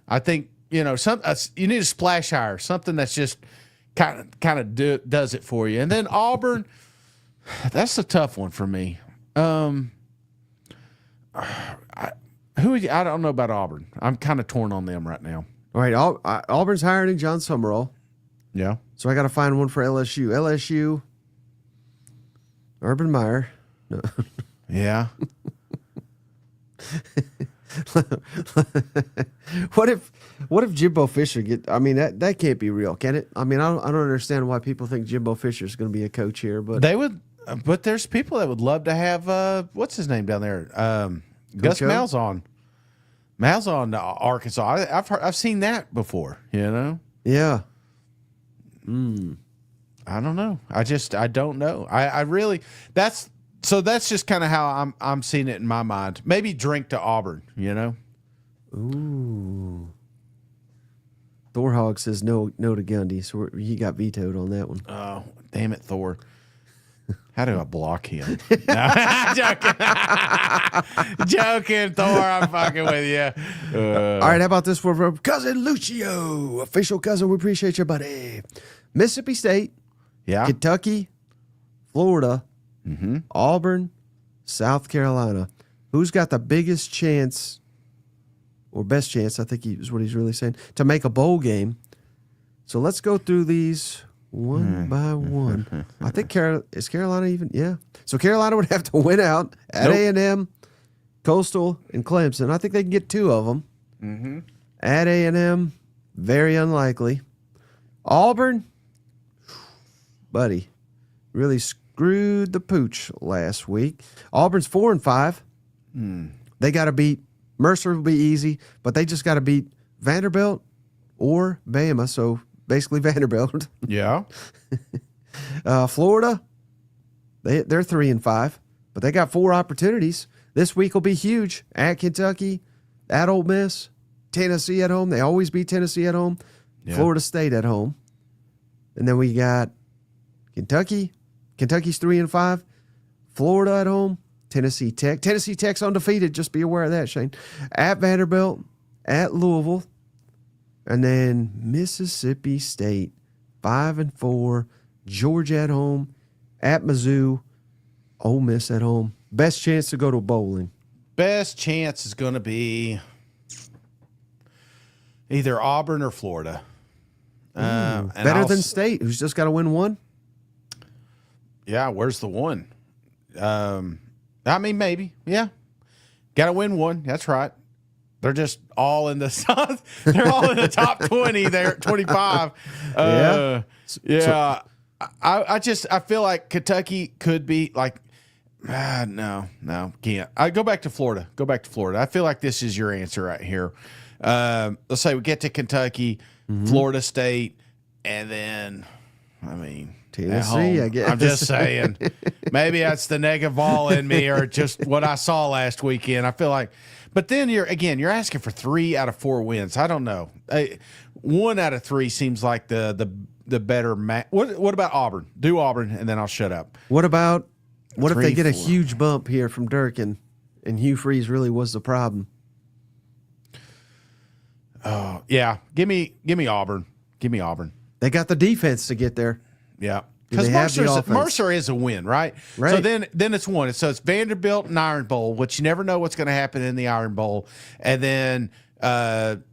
S2: I think, you need a splash hire, something that's just kind of does it for you. And then Auburn, that's a tough one for me. I don't know about Auburn. I'm kind of torn on them right now.
S1: All right, Auburn's hiring John Sumrall.
S2: Yeah.
S1: So I got to find one for LSU. LSU, Urban Meyer. No.
S2: Yeah.
S1: What if Jimbo Fisher that can't be real, can it? I mean, I don't understand why people think Jimbo Fisher is going to be a coach here, but
S2: they would. But there's people that would love to have what's his name down there, Gus Malzahn. Malzahn to Arkansas. I've seen that before. You know.
S1: Yeah.
S2: I don't know. I don't know. I really that's just kind of how I'm seeing it in my mind. Maybe drink to Auburn, you know?
S1: Ooh. Thorhog says no to Gundy, so he got vetoed on that one.
S2: Oh, damn it, Thor. How do I block him? No, I'm joking, Thor. I'm fucking with you.
S1: All right, how about this one from Cousin Lucio, official cousin? We appreciate you, buddy. Mississippi State, Kentucky, Florida, Auburn, South Carolina. Who's got the biggest chance, or best chance, I think is what he's really saying, to make a bowl game? So let's go through these one by one. I think is Carolina even? Yeah. So Carolina would have to win out at A&M, Coastal, and Clemson. I think they can get two of them.
S2: Mm-hmm.
S1: At A&M, very unlikely. Auburn, buddy, really screwed the pooch last week. Auburn's 4-5. They got to beat Mercer will be easy, but they just got to beat Vanderbilt or Bama. So basically Vanderbilt.
S2: Yeah.
S1: Florida, they're 3-5, but they got 4 opportunities. This week will be huge. At Kentucky, at Ole Miss, Tennessee at home. They always beat Tennessee at home. Yeah. Florida State at home. And then we got Kentucky. Kentucky's 3-5. Florida at home. Tennessee Tech. Tennessee Tech's undefeated. Just be aware of that, Shane. At Vanderbilt, at Louisville, and then Mississippi State, 5-4. Georgia at home, at Mizzou, Ole Miss at home. Best chance to go to bowling.
S2: Best chance is going to be either Auburn or Florida.
S1: Better than State, who's just got to win one.
S2: Yeah, where's the one? I mean, maybe. Yeah. Got to win one. That's right. They're just all in the they're all in the top 20 there at 25. Yeah. I feel like Kentucky could be like, no, can't. I go back to Florida. I feel like this is your answer right here. Let's say we get to Kentucky, Florida State, and then, I mean,
S1: Tennessee, I guess.
S2: I'm just saying, maybe that's the negative all in me, or just what I saw last weekend. I feel like, but then you're asking for 3 out of 4 wins. I don't know. 1 out of 3 seems like the better match. What about Auburn? Do Auburn, and then I'll shut up.
S1: What if they get a
S2: 4.
S1: huge bump here from Durkin, and Hugh Freeze really was the problem?
S2: Oh yeah, give me Auburn. Give me Auburn.
S1: They got the defense to get there.
S2: Yeah.
S1: Do they
S2: Because
S1: have the offense?
S2: Mercer is a win, right?
S1: Right.
S2: So then it's one. So it's Vanderbilt and Iron Bowl, which you never know what's going to happen in the Iron Bowl. And then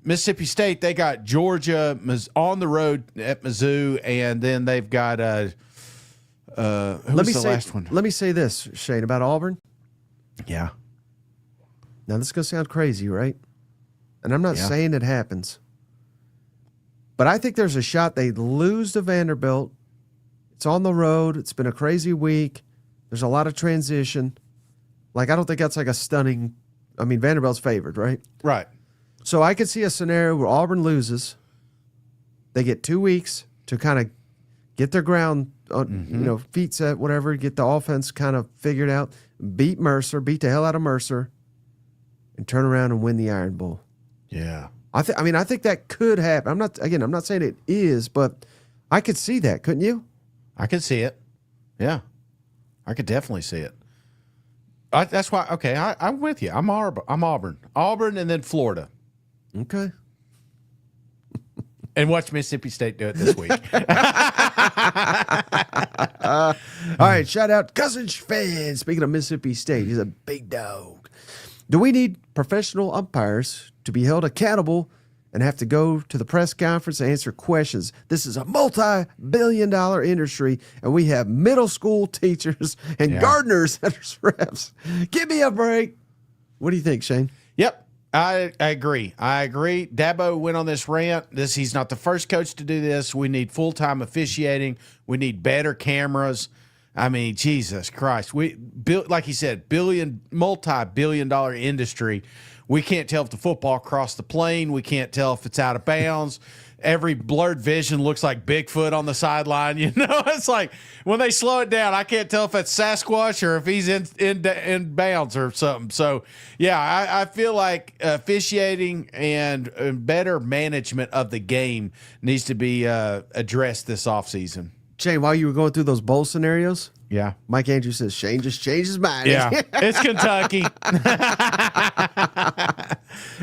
S2: Mississippi State, they got Georgia on the road at Mizzou, and then they've got last one?
S1: Let me say this, Shane, about Auburn.
S2: Yeah.
S1: Now this is gonna sound crazy, right? And I'm not saying it happens. But I think there's a shot they lose to Vanderbilt. It's on the road. It's been a crazy week. There's a lot of transition. Like, I don't think that's like a stunning. I mean, Vanderbilt's favored, right?
S2: Right.
S1: So I could see a scenario where Auburn loses. They get 2 weeks to kind of get their ground, feet set, whatever, get the offense kind of figured out, beat the hell out of Mercer, and turn around and win the Iron Bowl.
S2: Yeah.
S1: I think that could happen. I'm not saying it is, but I could see that, couldn't you?
S2: I could see it. Yeah. I could definitely see it. That's why, okay, I'm with you. I'm Auburn. Auburn and then Florida.
S1: Okay.
S2: And watch Mississippi State do it this week.
S1: All right, shout out Cousins fan. Speaking of Mississippi State, he's a big dog. Do we need professional umpires to be held accountable and have to go to the press conference and answer questions? This is a multi-billion-dollar industry, and we have middle school teachers and gardeners as refs. Give me a break. What do you think, Shane?
S2: Yep. I agree. Dabo went on this rant. He's not the first coach to do this. We need full-time officiating. We need better cameras. I mean, Jesus Christ. We built, like he said, multi-billion-dollar industry. We can't tell if the football crossed the plane. We can't tell if it's out of bounds. Every blurred vision looks like Bigfoot on the sideline. You know, it's like when they slow it down, I can't tell if it's Sasquatch or if he's in bounds or something. So, yeah, I feel like officiating and better management of the game needs to be addressed this offseason.
S1: Shane, while you were going through those bowl scenarios,
S2: yeah,
S1: Mike Andrews says Shane just changed his mind.
S2: Yeah, it's Kentucky.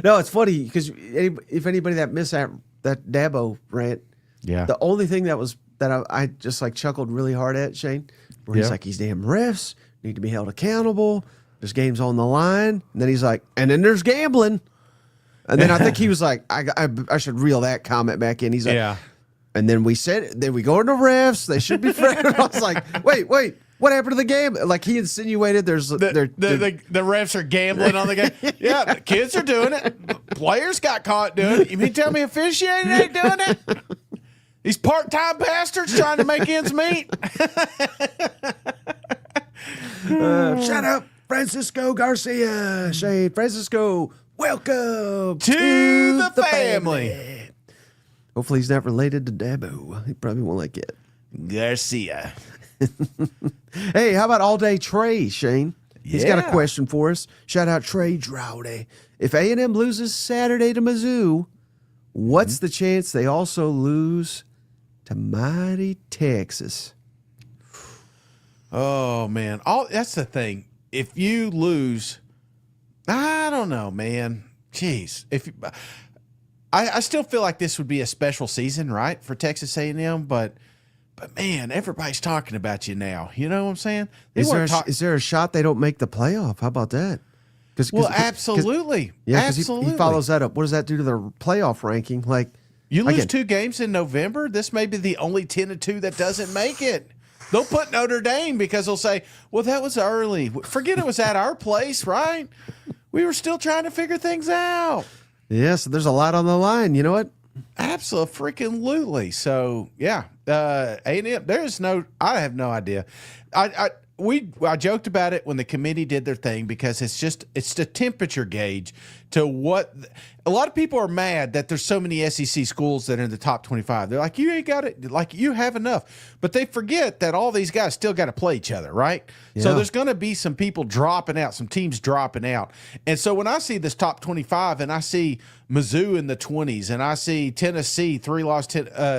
S1: No, it's funny because if anybody that missed that Dabo rant, the only thing that I just like chuckled really hard at, Shane, where he's like, these damn refs need to be held accountable. There's games on the line. And then he's like, and then there's gambling. And then I think he was like, I should reel that comment back in. He's like, and then we go into refs. They should be fair. I was like, wait, what happened to the game? Like he insinuated the
S2: refs are gambling on the game. Yeah, the kids are doing it. Players got caught doing it. You mean tell me officiating ain't doing it? These part-time bastards trying to make ends meet.
S1: Shut up, Francisco Garcia. Shane Francisco, welcome
S2: to the family.
S1: Hopefully he's not related to Dabo. He probably won't like it.
S2: Garcia.
S1: Hey, how about All Day Trey, Shane? He's got a
S2: Yeah.
S1: question for us. Shout out Trey Droughty. If A&M loses Saturday to Mizzou, what's the chance they also lose to mighty Texas?
S2: Oh man, that's the thing. if you lose, I don't know, man. Jeez, I still feel like this would be a special season, right, for Texas A&M, but man, everybody's talking about you now. You know what I'm saying?
S1: Is there a shot they don't make the playoff? How about that?
S2: Absolutely.
S1: Yeah,
S2: absolutely.
S1: he follows that up. What does that do to their playoff ranking? Like,
S2: you lose 2 games in November, this may be the only 10-2 that doesn't make it. They'll put Notre Dame because they'll say, well, that was early. Forget it was at our place, right? We were still trying to figure things out.
S1: Yeah, so there's a lot on the line. You know what?
S2: Absolutely. So, yeah, A&M, I have no idea. I joked about it when the committee did their thing because it's the temperature gauge to what a lot of people are mad that there's so many SEC schools that are in the top 25. They're like, you ain't got it, like you have enough, but they forget that all these guys still got to play each other, right? Yeah. So there's going to be some people dropping out, some teams dropping out, and so when I see this top 25 and I see Mizzou in the 20s and I see Tennessee 3-loss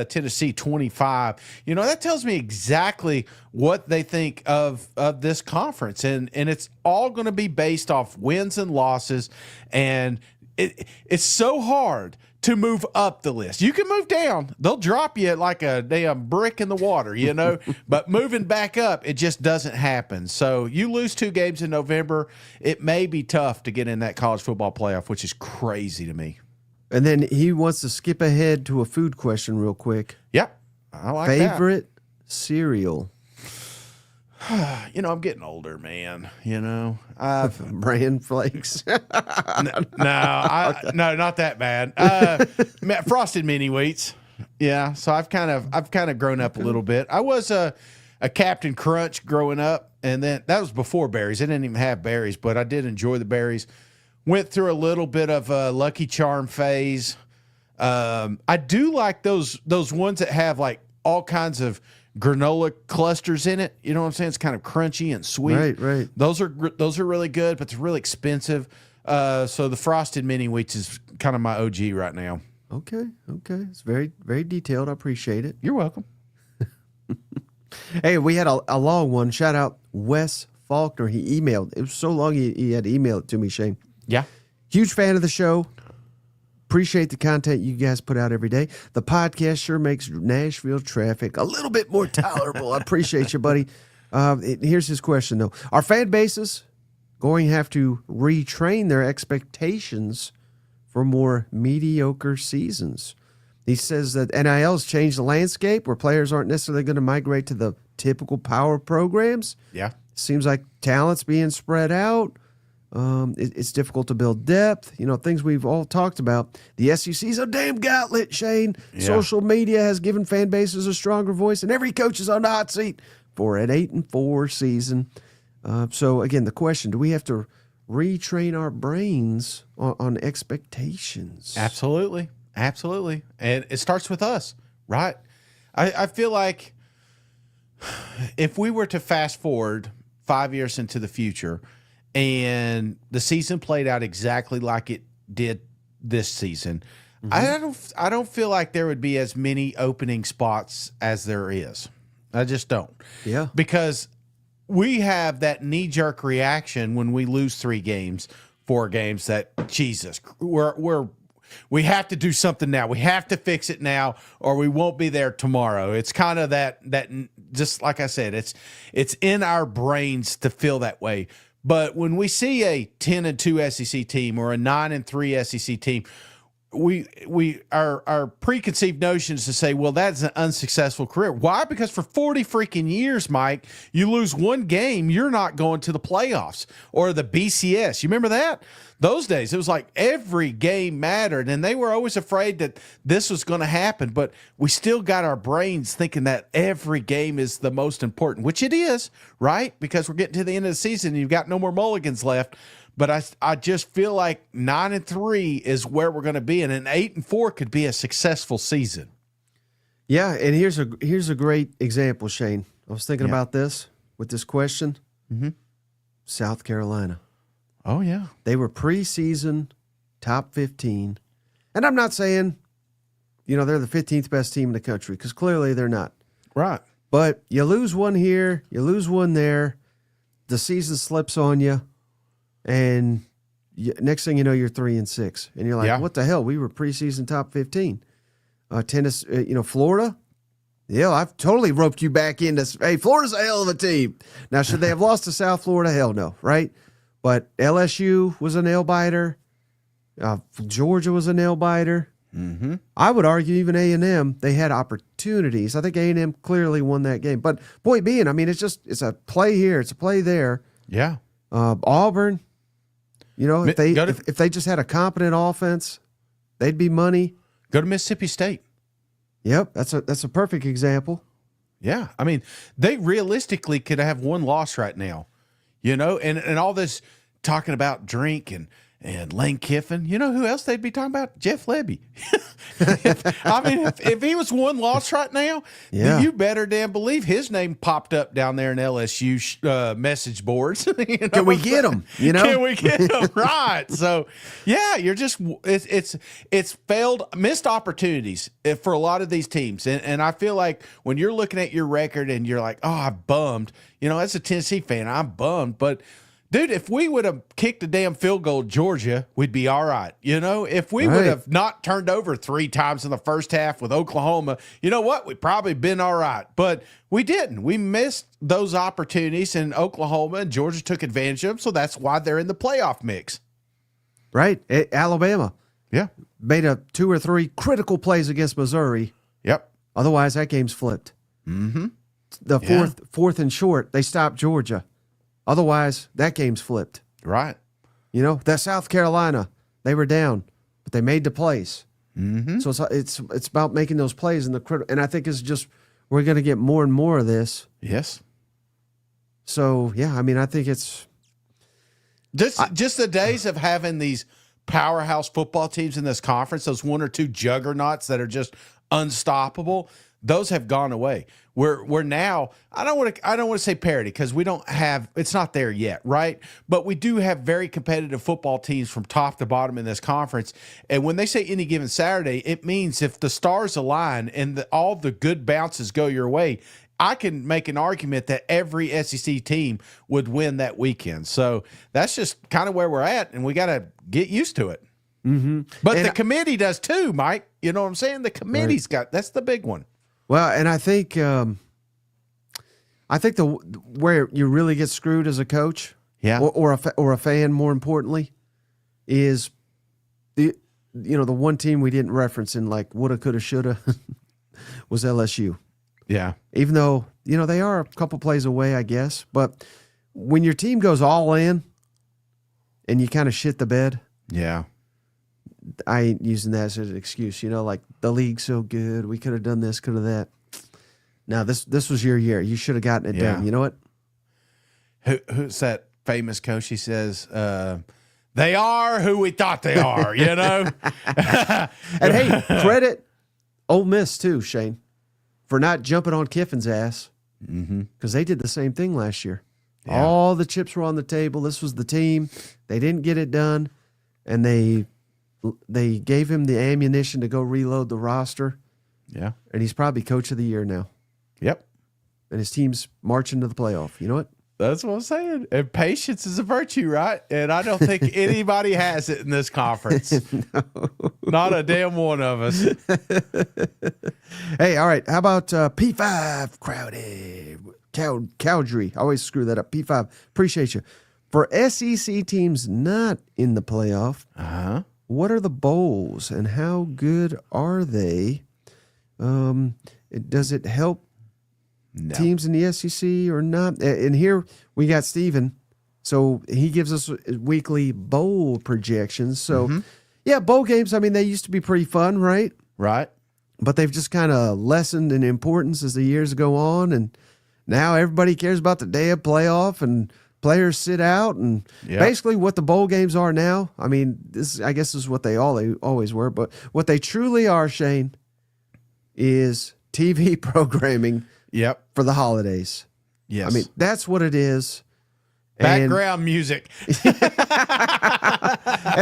S2: Tennessee 25, that tells me exactly what they think of this conference, and it's all going to be based off wins and losses, and it's so hard to move up the list. You can move down. They'll drop you like a damn brick in the water, but moving back up, it just doesn't happen. So you lose 2 games in November, it may be tough to get in that college football playoff, which is crazy to me.
S1: And then he wants to skip ahead to a food question real quick.
S2: Yep. I like
S1: Favorite cereal?
S2: I'm getting older, man.
S1: Bran flakes.
S2: No, not that bad. Frosted mini wheats. Yeah, so I've kind of grown up a little bit. I was a Captain Crunch growing up, and then that was before berries. I didn't even have berries, but I did enjoy the berries. Went through a little bit of a Lucky Charm phase. I do like those ones that have like all kinds of granola clusters in it. You know what I'm saying? It's kind of crunchy and sweet.
S1: Right.
S2: Those are really good, but they're really expensive. So the Frosted Mini Wheats is kind of my OG right now.
S1: Okay. It's very, very detailed. I appreciate it.
S2: You're welcome.
S1: Hey, we had a long one. Shout out Wes Faulkner. He emailed. It was so long he had to email it to me, Shane.
S2: Yeah.
S1: Huge fan of the show. Appreciate the content you guys put out every day. The podcast sure makes Nashville traffic a little bit more tolerable. I appreciate you, buddy. Here's his question, though. Are fan bases going to have to retrain their expectations for more mediocre seasons? He says that NIL's changed the landscape where players aren't necessarily going to migrate to the typical power programs.
S2: Yeah.
S1: Seems like talent's being spread out. It's difficult to build depth. Things we've all talked about. The SEC's a damn gauntlet, Shane. Yeah. Social media has given fan bases a stronger voice, and every coach is on the hot seat for an 8-4 season. So, again, the question, do we have to retrain our brains on expectations?
S2: Absolutely. And it starts with us, right? I feel like if we were to fast forward 5 years into the future and the season played out exactly like it did this season, I don't feel like there would be as many opening spots as there is. I just don't.
S1: Yeah.
S2: Because we have that knee-jerk reaction when we lose 3 games, 4 games that, Jesus, we have to do something now. We have to fix it now or we won't be there tomorrow. It's kind of that just like I said, it's in our brains to feel that way. But when we see a 10-2 SEC team or a 9-3 SEC team, our preconceived notions to say, well, that's an unsuccessful career. Why? Because for 40 freaking years, Mike, you lose 1 game, you're not going to the playoffs or the BCS. You remember that? Those days, it was like every game mattered, and they were always afraid that this was going to happen. But we still got our brains thinking that every game is the most important, which it is, right? Because we're getting to the end of the season, and you've got no more mulligans left. But I just feel like 9-3 is where we're going to be, and an 8-4 could be a successful season.
S1: Yeah, and here's a great example, Shane. I was thinking about this with this question.
S2: Mm-hmm.
S1: South Carolina.
S2: Oh, yeah.
S1: They were preseason top 15. And I'm not saying, they're the 15th best team in the country, because clearly they're not.
S2: Right.
S1: But you lose one here, you lose one there. the season slips on you, and next thing you know, you're 3-6, and you're like, "What the hell? We were preseason top 15." Tennessee, Florida. Yeah, I've totally roped you back into. Hey, Florida's a hell of a team. Now, should they have lost to South Florida? Hell no, right? But LSU was a nail biter. Georgia was a nail biter.
S2: Mm-hmm.
S1: I would argue even A&M, they had opportunities. I think A&M clearly won that game. But point being, I mean, it's a play here, it's a play there.
S2: Yeah.
S1: Auburn, if they just had a competent offense, they'd be money.
S2: Go to Mississippi State.
S1: Yep, that's a perfect example.
S2: Yeah, I mean, they realistically could have one loss right now, and all this talking about Drink and Lane Kiffin. You know who else they'd be talking about? Jeff Lebby. I mean, if he was one loss right now, then you better damn believe his name popped up down there in LSU message boards.
S1: Can we get him?
S2: Can we get him? Right. So, yeah, you're just it's missed opportunities for a lot of these teams, and I feel like when you're looking at your record and you're like, oh, I'm bummed. As a Tennessee fan, I'm bummed, but. Dude, if we would have kicked a damn field goal at Georgia, we'd be all right. If we would have not turned over 3 times in the first half with Oklahoma, you know what? We'd probably been all right. But we didn't. We missed those opportunities, and Oklahoma and Georgia took advantage of them, so that's why they're in the playoff mix.
S1: Right. Alabama.
S2: Yeah.
S1: Made 2 or 3 critical plays against Missouri.
S2: Yep.
S1: Otherwise, that game's flipped.
S2: Mm-hmm.
S1: The fourth and short, they stopped Georgia. Otherwise, that game's flipped.
S2: Right.
S1: That South Carolina, they were down, but they made the plays.
S2: Mm-hmm.
S1: So it's about making those plays in the critical. And I think it's just we're going to get more and more of this.
S2: Yes.
S1: So yeah, I mean, I think it's
S2: just the days of having these powerhouse football teams in this conference, those 1 or 2 juggernauts that are just unstoppable. Those have gone away. We're now. I don't want to say parity because we don't have. It's not there yet, right? But we do have very competitive football teams from top to bottom in this conference. And when they say any given Saturday, it means if the stars align and all the good bounces go your way, I can make an argument that every SEC team would win that weekend. So that's just kind of where we're at, and we got to get used to it.
S1: Mm-hmm.
S2: But the committee does too, Mike. You know what I'm saying? The committee's got that's the big one.
S1: Well, and I think where you really get screwed as a coach, or a fan, more importantly, is the one team we didn't reference in like woulda, coulda, shoulda was LSU.
S2: Yeah,
S1: even though they are a couple plays away, I guess, but when your team goes all in and you kind of shit the bed, I ain't using that as an excuse, like the league's so good, we could have done this, could have that. Now this was your year. You should have gotten it done. You know what?
S2: Who's that famous coach? He says, they are who we thought they are, And
S1: hey, credit Ole Miss too, Shane, for not jumping on Kiffin's ass because they did the same thing last year. Yeah. All the chips were on the table. This was the team. They didn't get it done, and they gave him the ammunition to go reload the roster.
S2: Yeah.
S1: And he's probably coach of the year now.
S2: Yep.
S1: And his team's marching to the playoff. You know what?
S2: That's what I'm saying. And patience is a virtue, right? And I don't think anybody has it in this conference. No. Not a damn one of us.
S1: Hey, all right. How about P5 Cowdrey? I always screw that up. P5. Appreciate you. For SEC teams not in the playoff, what are the bowls and how good are they? Does it help teams in the SEC or not? And here we got Steven. So he gives us weekly bowl projections. So, yeah, bowl games, I mean, they used to be pretty fun, right?
S2: Right.
S1: But they've just kind of lessened in importance as the years go on. And now everybody cares about the day of playoff and players sit out. And basically what the bowl games are now, I mean, I guess this is what they always were. But what they truly are, Shane, is TV programming for the holidays.
S2: Yes.
S1: I mean, that's what it is.
S2: Background music.
S1: And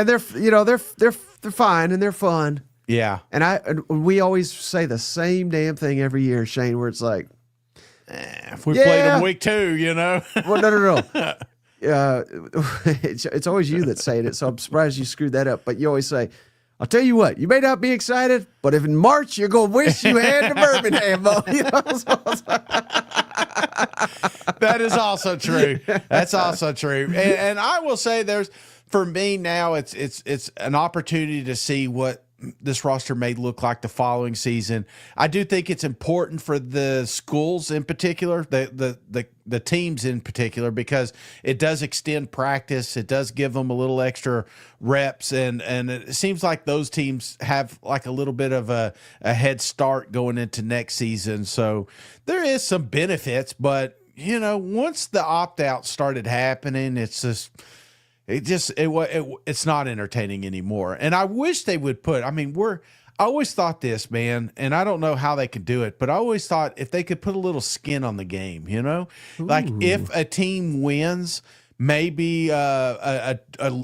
S1: they're fine and they're fun.
S2: Yeah.
S1: And we always say the same damn thing every year, Shane, where it's like,
S2: If we played them week 2, you know.
S1: Well, no. It's always you that's saying it, so I'm surprised you screwed that up. But you always say, I'll tell you what, you may not be excited, but if in March you're going to wish you had the Birmingham ball. You know?
S2: That is also true. That's also true. And I will say for me now, it's an opportunity to see what this roster may look like the following season. I do think it's important for the schools in particular, the teams in particular, because it does extend practice. It does give them a little extra reps, and it seems like those teams have like a little bit of a head start going into next season. So there is some benefits, but you know, once the opt-out started happening, it's not entertaining anymore. And I wish they would I always thought this, man, and I don't know how they could do it, but I always thought if they could put a little skin on the game, you know, like if a team wins, maybe a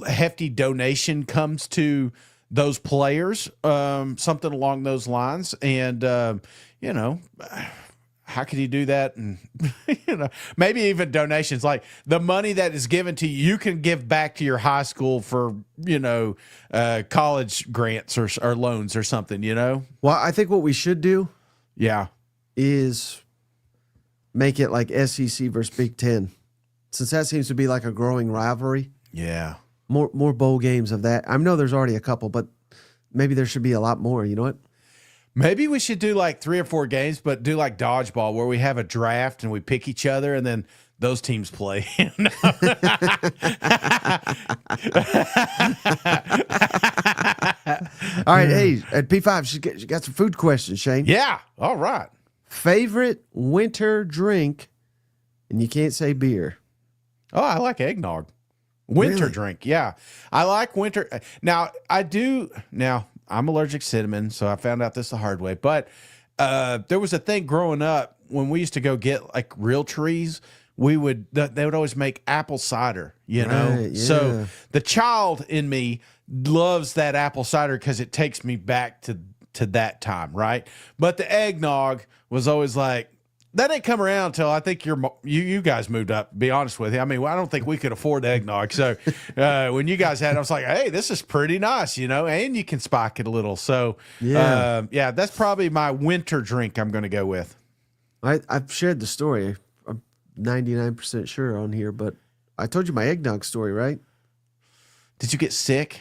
S2: hefty donation comes to those players, something along those lines. And, you know, how could you do that? And, you know, maybe even donations, like the money that is given to you, you can give back to your high school for, you know, college grants or loans or something, you know?
S1: Well, I think what we should do is make it like SEC versus Big Ten, since that seems to be like a growing rivalry.
S2: Yeah.
S1: More bowl games of that. I know there's already a couple, but maybe there should be a lot more. You know what?
S2: Maybe we should do like 3 or 4 games, but do like dodgeball where we have a draft and we pick each other and then those teams play. All
S1: right. Hey, at P5, she got some food questions, Shane.
S2: Yeah. All right.
S1: Favorite winter drink, and you can't say beer.
S2: Oh, I like eggnog. Winter
S1: Really?
S2: drink. Yeah. I like winter. Now, I'm allergic to cinnamon, so I found out this the hard way. But there was a thing growing up when we used to go get like real trees. They would always make apple cider, you know.
S1: Right, yeah.
S2: So the child in me loves that apple cider because it takes me back to that time, right? But the eggnog was always like, that didn't come around until I think you guys moved up, to be honest with you. I mean, I don't think we could afford eggnog. So when you guys had it, I was like, hey, this is pretty nice, you know, and you can spike it a little. So, that's probably my winter drink I'm going to go with.
S1: I've shared the story. I'm 99% sure on here, but I told you my eggnog story, right?
S2: Did you get sick?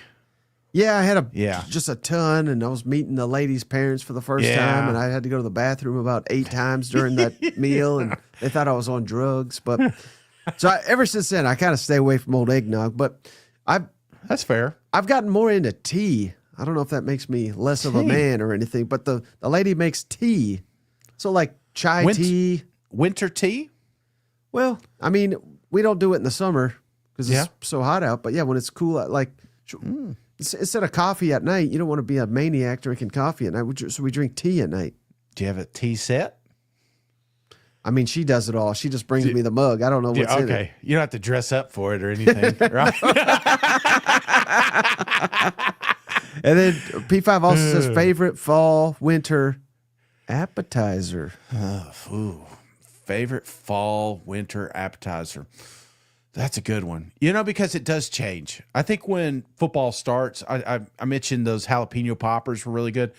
S1: Yeah, I had just a ton, and I was meeting the ladies' parents for the first time, and I had to go to the bathroom about 8 times during that meal, and they thought I was on drugs. But ever since then, I kind of stay away from old eggnog. But
S2: that's fair.
S1: I've gotten more into tea. I don't know if that makes me less of a man or anything, but the lady makes tea, so like chai tea,
S2: winter tea.
S1: Well, I mean, we don't do it in the summer because it's so hot out. But yeah, when it's cool, like. Instead of coffee at night, you don't want to be a maniac drinking coffee at night. So we drink tea at night.
S2: Do you have a tea set?
S1: I mean, she does it all. She just brings me the mug. I don't know what's in it.
S2: Okay. You don't have to dress up for it or anything, right?
S1: And then P5 also says favorite fall, winter appetizer.
S2: Favorite fall, winter appetizer. That's a good one. You know, because it does change. I think when football starts, I mentioned those jalapeno poppers were really good,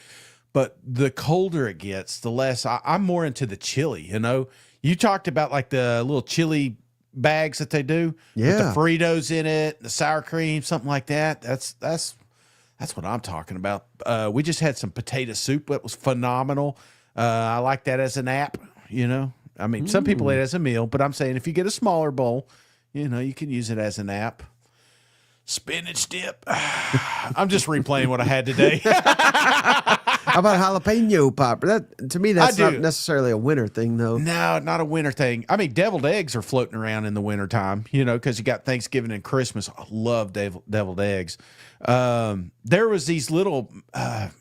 S2: but the colder it gets, the less I'm more into the chili, you know. You talked about like the little chili bags that they do with the Fritos in it, the sour cream, something like that. That's what I'm talking about. We just had some potato soup that was phenomenal. I like that as a nap, you know. I mean, some people eat it as a meal, but I'm saying if you get a smaller bowl, you know, you can use it as a nap. Spinach dip. I'm just replaying what I had today.
S1: How about jalapeno popper? That to me, that's not necessarily a winter thing, though.
S2: No, not a winter thing. I mean, deviled eggs are floating around in the wintertime, you know, because you got Thanksgiving and Christmas. I love deviled eggs. There was these little,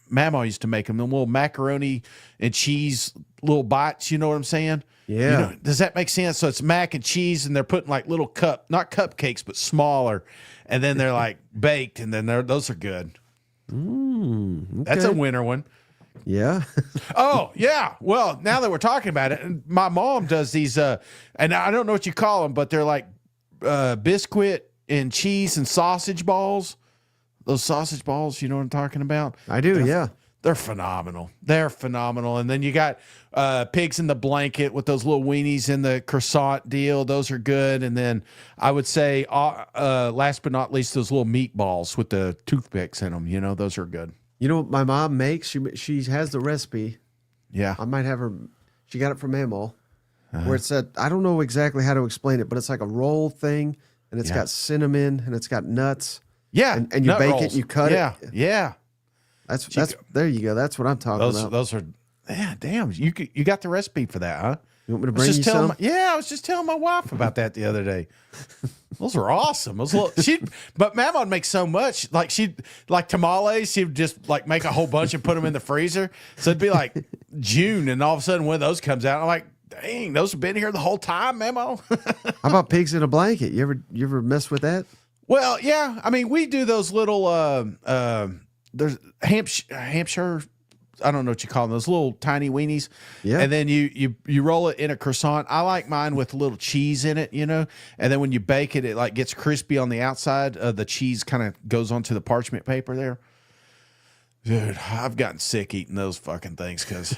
S2: Mama used to make them, the little macaroni and cheese little bites. You know what I'm saying?
S1: Yeah.
S2: You know, does that make sense? So it's mac and cheese, and they're putting like little not cupcakes, but smaller, and then they're like baked, and then those are good.
S1: Okay.
S2: That's a winter one.
S1: Yeah.
S2: Oh, yeah. Well, now that we're talking about it, and my mom does these, and I don't know what you call them, but they're like biscuit and cheese and sausage balls. Those sausage balls, you know what I'm talking about?
S1: I do, yeah.
S2: They're phenomenal. They're phenomenal. And then you got pigs in the blanket with those little weenies in the croissant deal. Those are good. And then I would say, last but not least, those little meatballs with the toothpicks in them. You know, those are good.
S1: You know what my mom makes? She has the recipe.
S2: Yeah.
S1: I might have her. She got it from Emil, where it said, I don't know exactly how to explain it, but it's like a roll thing, and it's got cinnamon, and it's got nuts.
S2: Yeah.
S1: And you bake
S2: rolls.
S1: it, and you cut it.
S2: Yeah.
S1: That's there you go. That's what I'm talking about.
S2: Those are, yeah, damn. You got the recipe for that, huh?
S1: You want me to bring you some?
S2: I was just telling my wife about that the other day. Those are awesome. But Mama would make so much. Like tamales, she'd just like make a whole bunch and put them in the freezer. So it'd be like June, and all of a sudden one of those comes out. I'm like, dang, those have been here the whole time, Mama.
S1: How about pigs in a blanket? You ever mess with that?
S2: Well, yeah. I mean, we do those little there's Hampshire. I don't know what you call them, those little tiny weenies.
S1: Yeah.
S2: And then you roll it in a croissant. I like mine with a little cheese in it, you know. And then when you bake it, it like gets crispy on the outside. The cheese kind of goes onto the parchment paper there. Dude, I've gotten sick eating those fucking things because,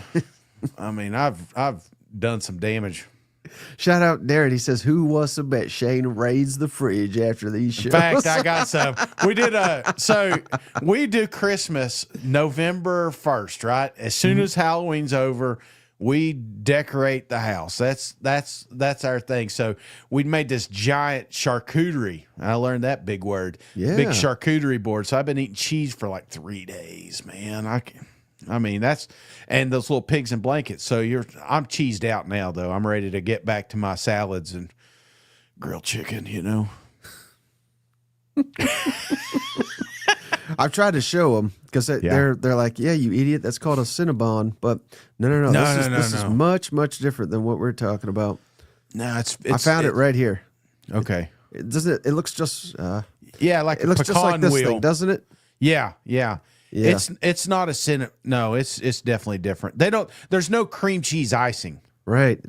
S2: I mean, I've done some damage.
S1: Shout out Darren. He says, "Who wants to bet Shane raids the fridge after these shows?"
S2: In fact, I got some. We did we do Christmas November 1st, right? As soon as Halloween's over, we decorate the house. That's our thing. So we made this giant charcuterie. I learned that big word.
S1: Yeah.
S2: Big charcuterie board. So I've been eating cheese for like 3 days, man. I mean, and those little pigs in blankets. So I'm cheesed out now, though. I'm ready to get back to my salads and grilled chicken, you know.
S1: I've tried to show them because they're like, yeah, you idiot. That's called a Cinnabon. But no. This is much different than what we're talking about.
S2: No,
S1: I found it right here.
S2: Okay.
S1: It looks just
S2: like
S1: it looks just like this thing, doesn't it?
S2: Yeah.
S1: Yeah.
S2: It's not a sin. No, it's definitely different. There's no cream cheese icing.
S1: Right.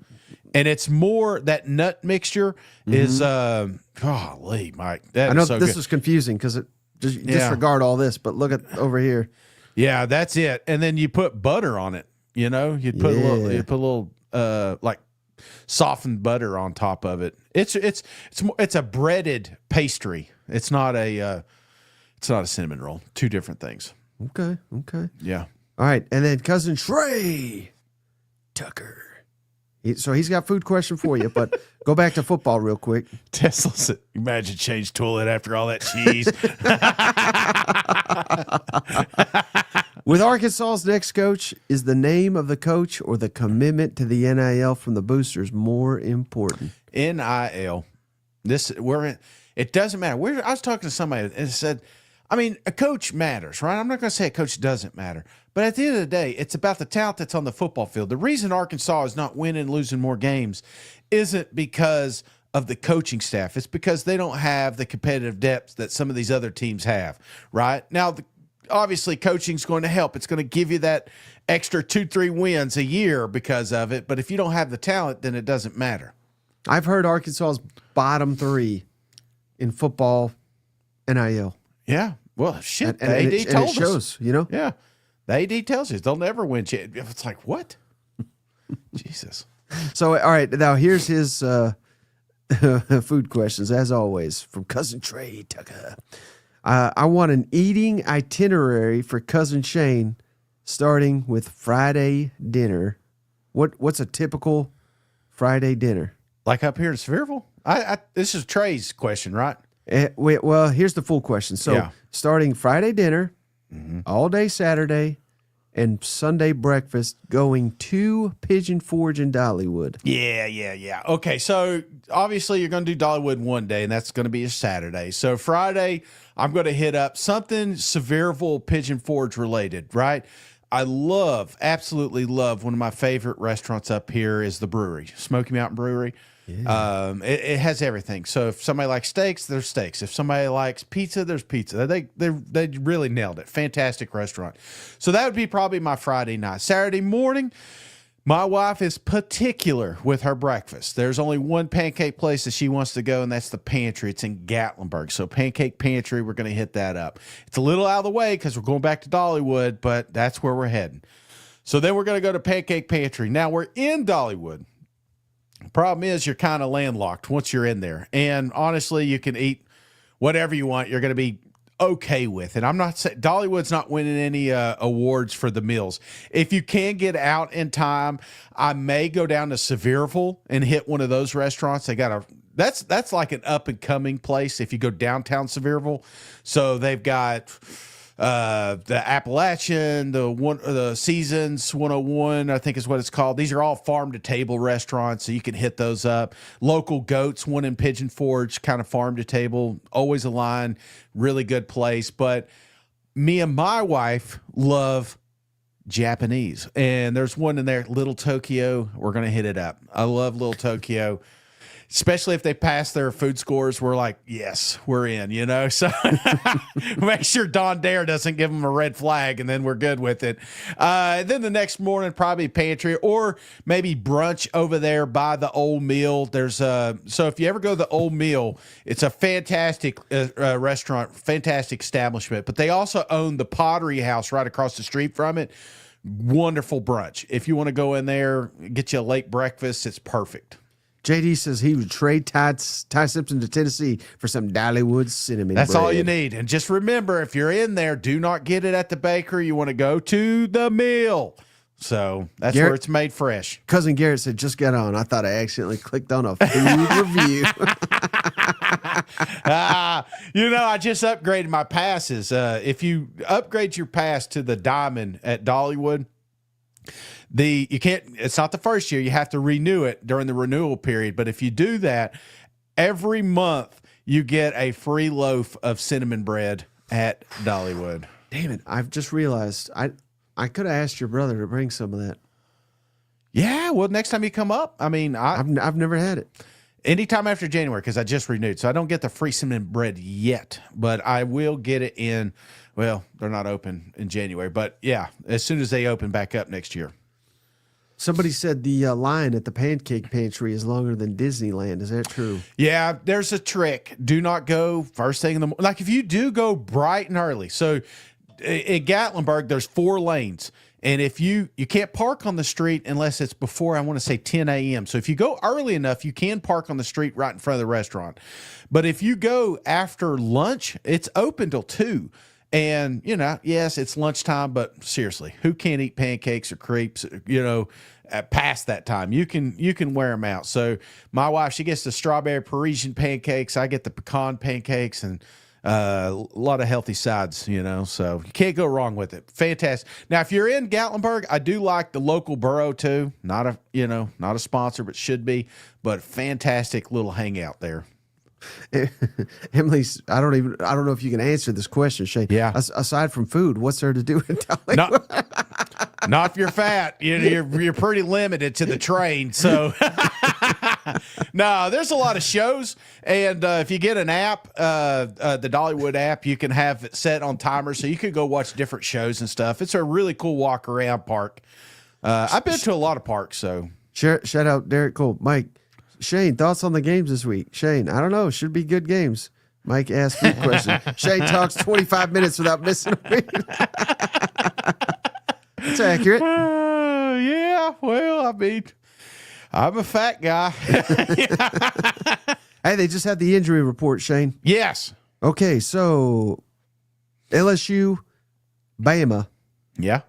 S2: And it's more that nut mixture is golly, Mike.
S1: I know
S2: so
S1: this
S2: good.
S1: is confusing because disregard all this, but look at over here.
S2: Yeah, that's it. And then you put butter on it. You know, you put a little like softened butter on top of it. It's a breaded pastry. It's not a cinnamon roll. Two different things.
S1: Okay.
S2: Yeah.
S1: All right, and then cousin Trey Tucker. He's got a food question for you, but go back to football real quick.
S2: Tesla's imagine change toilet after all that cheese.
S1: With Arkansas's next coach, is the name of the coach or the commitment to the NIL from the boosters more important?
S2: NIL. It doesn't matter. I was talking to somebody and said, I mean, a coach matters, right? I'm not going to say a coach doesn't matter. But at the end of the day, it's about the talent that's on the football field. The reason Arkansas is not winning, losing more games isn't because of the coaching staff. It's because they don't have the competitive depth that some of these other teams have, right? Now, obviously, coaching is going to help. It's going to give you that extra 2-3 wins a year because of it. But if you don't have the talent, then it doesn't matter.
S1: I've heard Arkansas's bottom 3 in football NIL.
S2: Yeah. Well, shit.
S1: And
S2: the AD told us.
S1: It shows, you know?
S2: Yeah. The AD tells us they'll never win. It's like, what? Jesus.
S1: So, all right. Now, here's his food questions, as always, from Cousin Trey Tucker. I want an eating itinerary for Cousin Shane, starting with Friday dinner. What's a typical Friday dinner?
S2: Like up here in Sevierville? This is Trey's question, right?
S1: Well, here's the full question. So, starting Friday dinner, all day Saturday, and Sunday breakfast, going to Pigeon Forge in Dollywood.
S2: Yeah. Okay, so obviously you're going to do Dollywood one day, and that's going to be a Saturday. So Friday, I'm going to hit up something Sevierville Pigeon Forge related, right? absolutely love, one of my favorite restaurants up here is the brewery, Smoky Mountain Brewery. Yeah. It has everything. So if somebody likes steaks, there's steaks. If somebody likes pizza, there's pizza. They really nailed it. Fantastic restaurant. So that would be probably my Friday night. Saturday morning, my wife is particular with her breakfast. There's only one pancake place that she wants to go, and that's the Pantry. It's in Gatlinburg. So Pancake Pantry, we're going to hit that up. It's a little out of the way because we're going back to Dollywood, but that's where we're heading. So then we're going to go to Pancake Pantry. Now we're in Dollywood. Problem is, you're kind of landlocked once you're in there. And honestly, you can eat whatever you want. You're going to be okay with it. I'm not saying Dollywood's not winning any awards for the meals. If you can get out in time, I may go down to Sevierville and hit one of those restaurants. They got that's like an up and coming place if you go downtown Sevierville. So they've got the Appalachian, the Seasons 101, I think is what it's called. These are all farm to table restaurants, so you can hit those up. Local Goats, one in Pigeon Forge, kind of farm to table, always a line, really good place. But me and my wife love Japanese, and there's one in there, Little Tokyo. We're gonna hit it up. I love Little Tokyo. Especially if they pass their food scores, we're like, yes, we're in, you know? So make sure Don Dare doesn't give them a red flag, and then we're good with it. Then the next morning, probably Pantry or maybe brunch over there by the Old Mill. There's so if you ever go to the Old Mill, it's a fantastic restaurant, fantastic establishment. But they also own the Pottery House right across the street from it. Wonderful brunch. If you want to go in there, get you a late breakfast, it's perfect.
S1: JD says he would trade Ty Simpson to Tennessee for some Dollywood cinnamon
S2: That's
S1: bread.
S2: all you need. And just remember, if you're in there, do not get it at the bakery. You want to go to the mill. So that's where it's made fresh.
S1: Cousin Garrett said, just got on. I thought I accidentally clicked on a food review.
S2: I just upgraded my passes. If you upgrade your pass to the Diamond at Dollywood, it's not the first year. You have to renew it during the renewal period. But if you do that, every month you get a free loaf of cinnamon bread at Dollywood.
S1: Damn it. I've just realized I could have asked your brother to bring some of that.
S2: Yeah. Well, next time you come up, I mean,
S1: I've never had it.
S2: Anytime after January, because I just renewed. So I don't get the free cinnamon bread yet, but I will get it well, they're not open in January, but yeah, as soon as they open back up next year.
S1: Somebody said the line at the Pancake Pantry is longer than Disneyland. Is that true?
S2: Yeah, there's a trick. Do not go first thing in the morning. Like if you do go bright and early. So in Gatlinburg, there's 4 lanes. And if you can't park on the street unless it's before, I want to say 10 a.m. So if you go early enough, you can park on the street right in front of the restaurant. But if you go after lunch, it's open till 2. And, yes, it's lunchtime, but seriously, who can't eat pancakes or crepes, past that time? You can wear them out. So my wife, she gets the strawberry Parisian pancakes. I get the pecan pancakes and a lot of healthy sides, so you can't go wrong with it. Fantastic. Now, if you're in Gatlinburg, I do like the local borough too. Not a sponsor, but should be, but fantastic little hangout there.
S1: Emily's, I don't know if you can answer this question, Shane.
S2: Yeah.
S1: Aside from food, what's there to do in Dollywood?
S2: Not if you're fat. You're pretty limited to the train. So no, there's a lot of shows, and if you get an app, the Dollywood app, you can have it set on timer, so you can go watch different shows and stuff. It's a really cool walk around park. I've been to a lot of parks, so
S1: shout out Derek Cole, Mike. Shane, thoughts on the games this week? Shane, I don't know. Should be good games. Mike asked food question. Shane talks 25 minutes without missing a beat. That's accurate.
S2: Yeah, well, I mean, I'm a fat guy.
S1: Hey, they just had the injury report, Shane.
S2: Yes.
S1: Okay, so LSU, Bama.
S2: Yeah.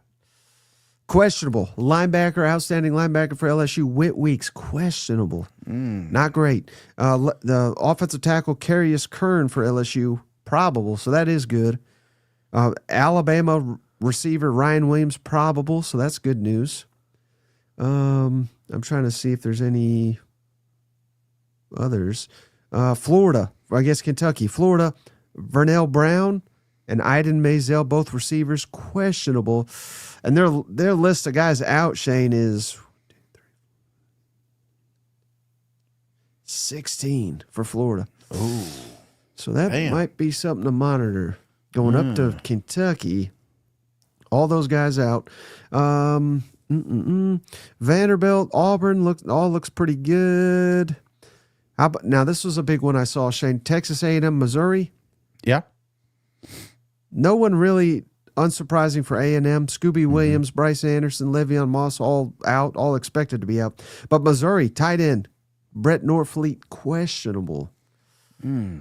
S1: Questionable. Outstanding linebacker for LSU, Whit Weeks, questionable. Not great. The offensive tackle, Carius Kern for LSU, probable, so that is good. Alabama receiver, Ryan Williams, probable, so that's good news. I'm trying to see if there's any others. Florida, I guess Kentucky. Florida, Vernell Brown, and Iden Maisel, both receivers, questionable. And their list of guys out, Shane, is 16 for Florida.
S2: Ooh.
S1: So that might be something to monitor. Going up to Kentucky, all those guys out. Vanderbilt, Auburn looks pretty good. How about now? This was a big one I saw, Shane. Texas A&M, Missouri.
S2: Yeah.
S1: No one really unsurprising for A&M. Scooby Williams, Bryce Anderson, Le'Veon Moss, all out, all expected to be out. But Missouri, tight end, Brett Norfleet, questionable.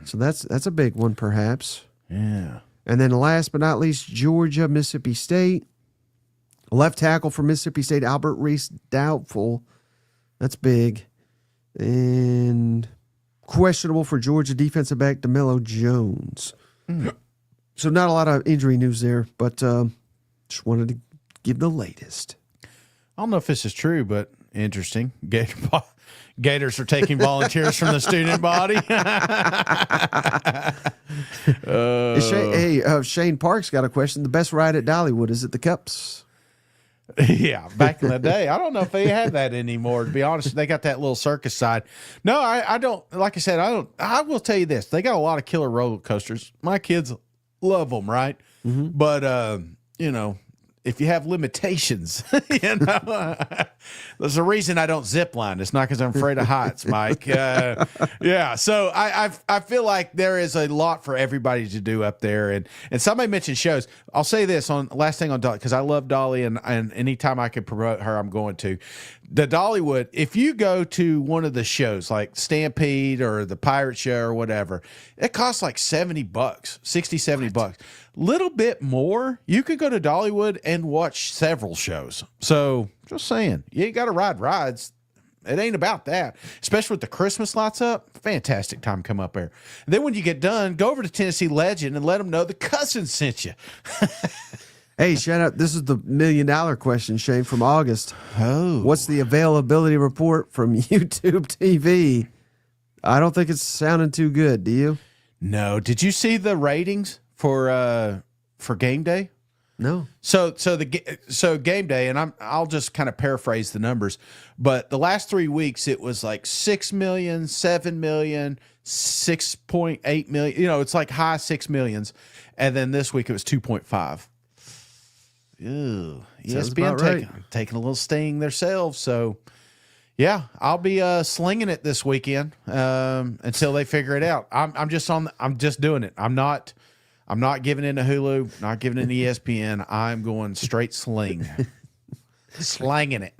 S1: So that's a big one, perhaps.
S2: Yeah.
S1: And then last but not least, Georgia, Mississippi State. Left tackle for Mississippi State, Albert Reese, doubtful. That's big. And questionable for Georgia, defensive back, DeMello Jones. So not a lot of injury news there, but just wanted to give the latest.
S2: I don't know if this is true, but interesting. Gators are taking volunteers from the student body.
S1: Shane Parks got a question. The best ride at Dollywood, is it the Cups?
S2: Yeah, back in the day. I don't know if they have that anymore, to be honest. They got that little circus side. No, I don't. Like I said, I will tell you this. They got a lot of killer roller coasters. My kids love them, right? But, if you have limitations, there's a reason I don't zip line. It's not because I'm afraid of heights, Mike. Yeah. So I feel like there is a lot for everybody to do up there. And somebody mentioned shows. I'll say this last thing on Dolly, because I love Dolly, and anytime I can promote her, I'm going to. The Dollywood, if you go to one of the shows like Stampede or the Pirate Show or whatever, it costs like $70, $60-$70. Little bit more, you could go to Dollywood and watch several shows. So just saying, you ain't got to ride rides. It ain't about that, especially with the Christmas lights up. Fantastic time to come up there. And then when you get done, go over to Tennessee Legend and let them know the cousin sent you.
S1: Hey, shout out. This is the $1 million question, Shane, from August.
S2: Oh.
S1: What's the availability report from YouTube TV? I don't think it's sounding too good. Do you?
S2: No. Did you see the ratings for game day?
S1: No.
S2: So game day, and I'll just kind of paraphrase the numbers, but the last 3 weeks it was like 6 million, 7 million, 6.8 million. It's like high 6 millions, and then this week it was 2.5. Ew. ESPN taking a little sting themselves. So, yeah, I'll be slinging it this weekend until they figure it out. I'm just doing it. I'm not giving in to Hulu, not giving in to ESPN. I'm going straight sling. Slanging it.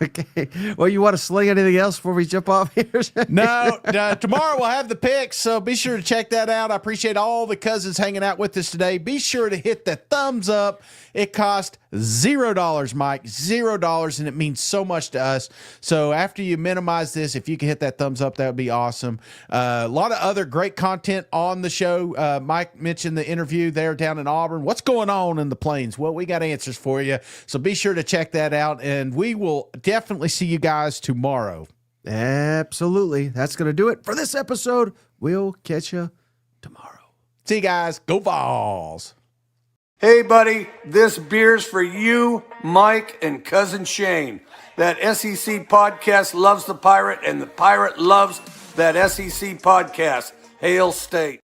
S1: Okay. Well, you want to sling anything else before we jump off here?
S2: No, tomorrow we'll have the picks, so be sure to check that out. I appreciate all the cousins hanging out with us today. Be sure to hit the thumbs up. It cost $0, Mike, $0, and it means so much to us. So after you minimize this, if you can hit that thumbs up, that would be awesome. A lot of other great content on the show. Mike mentioned the interview there down in Auburn. What's going on in the Plains? Well, we got answers for you, so be sure to check that out, and we will definitely see you guys tomorrow.
S1: Absolutely. That's going to do it for this episode. We'll catch you tomorrow.
S2: See you guys. Go Vols.
S4: Hey, buddy, this beer's for you, Mike, and Cousin Shane. That SEC podcast loves the Pirate, and the Pirate loves that SEC podcast. Hail State.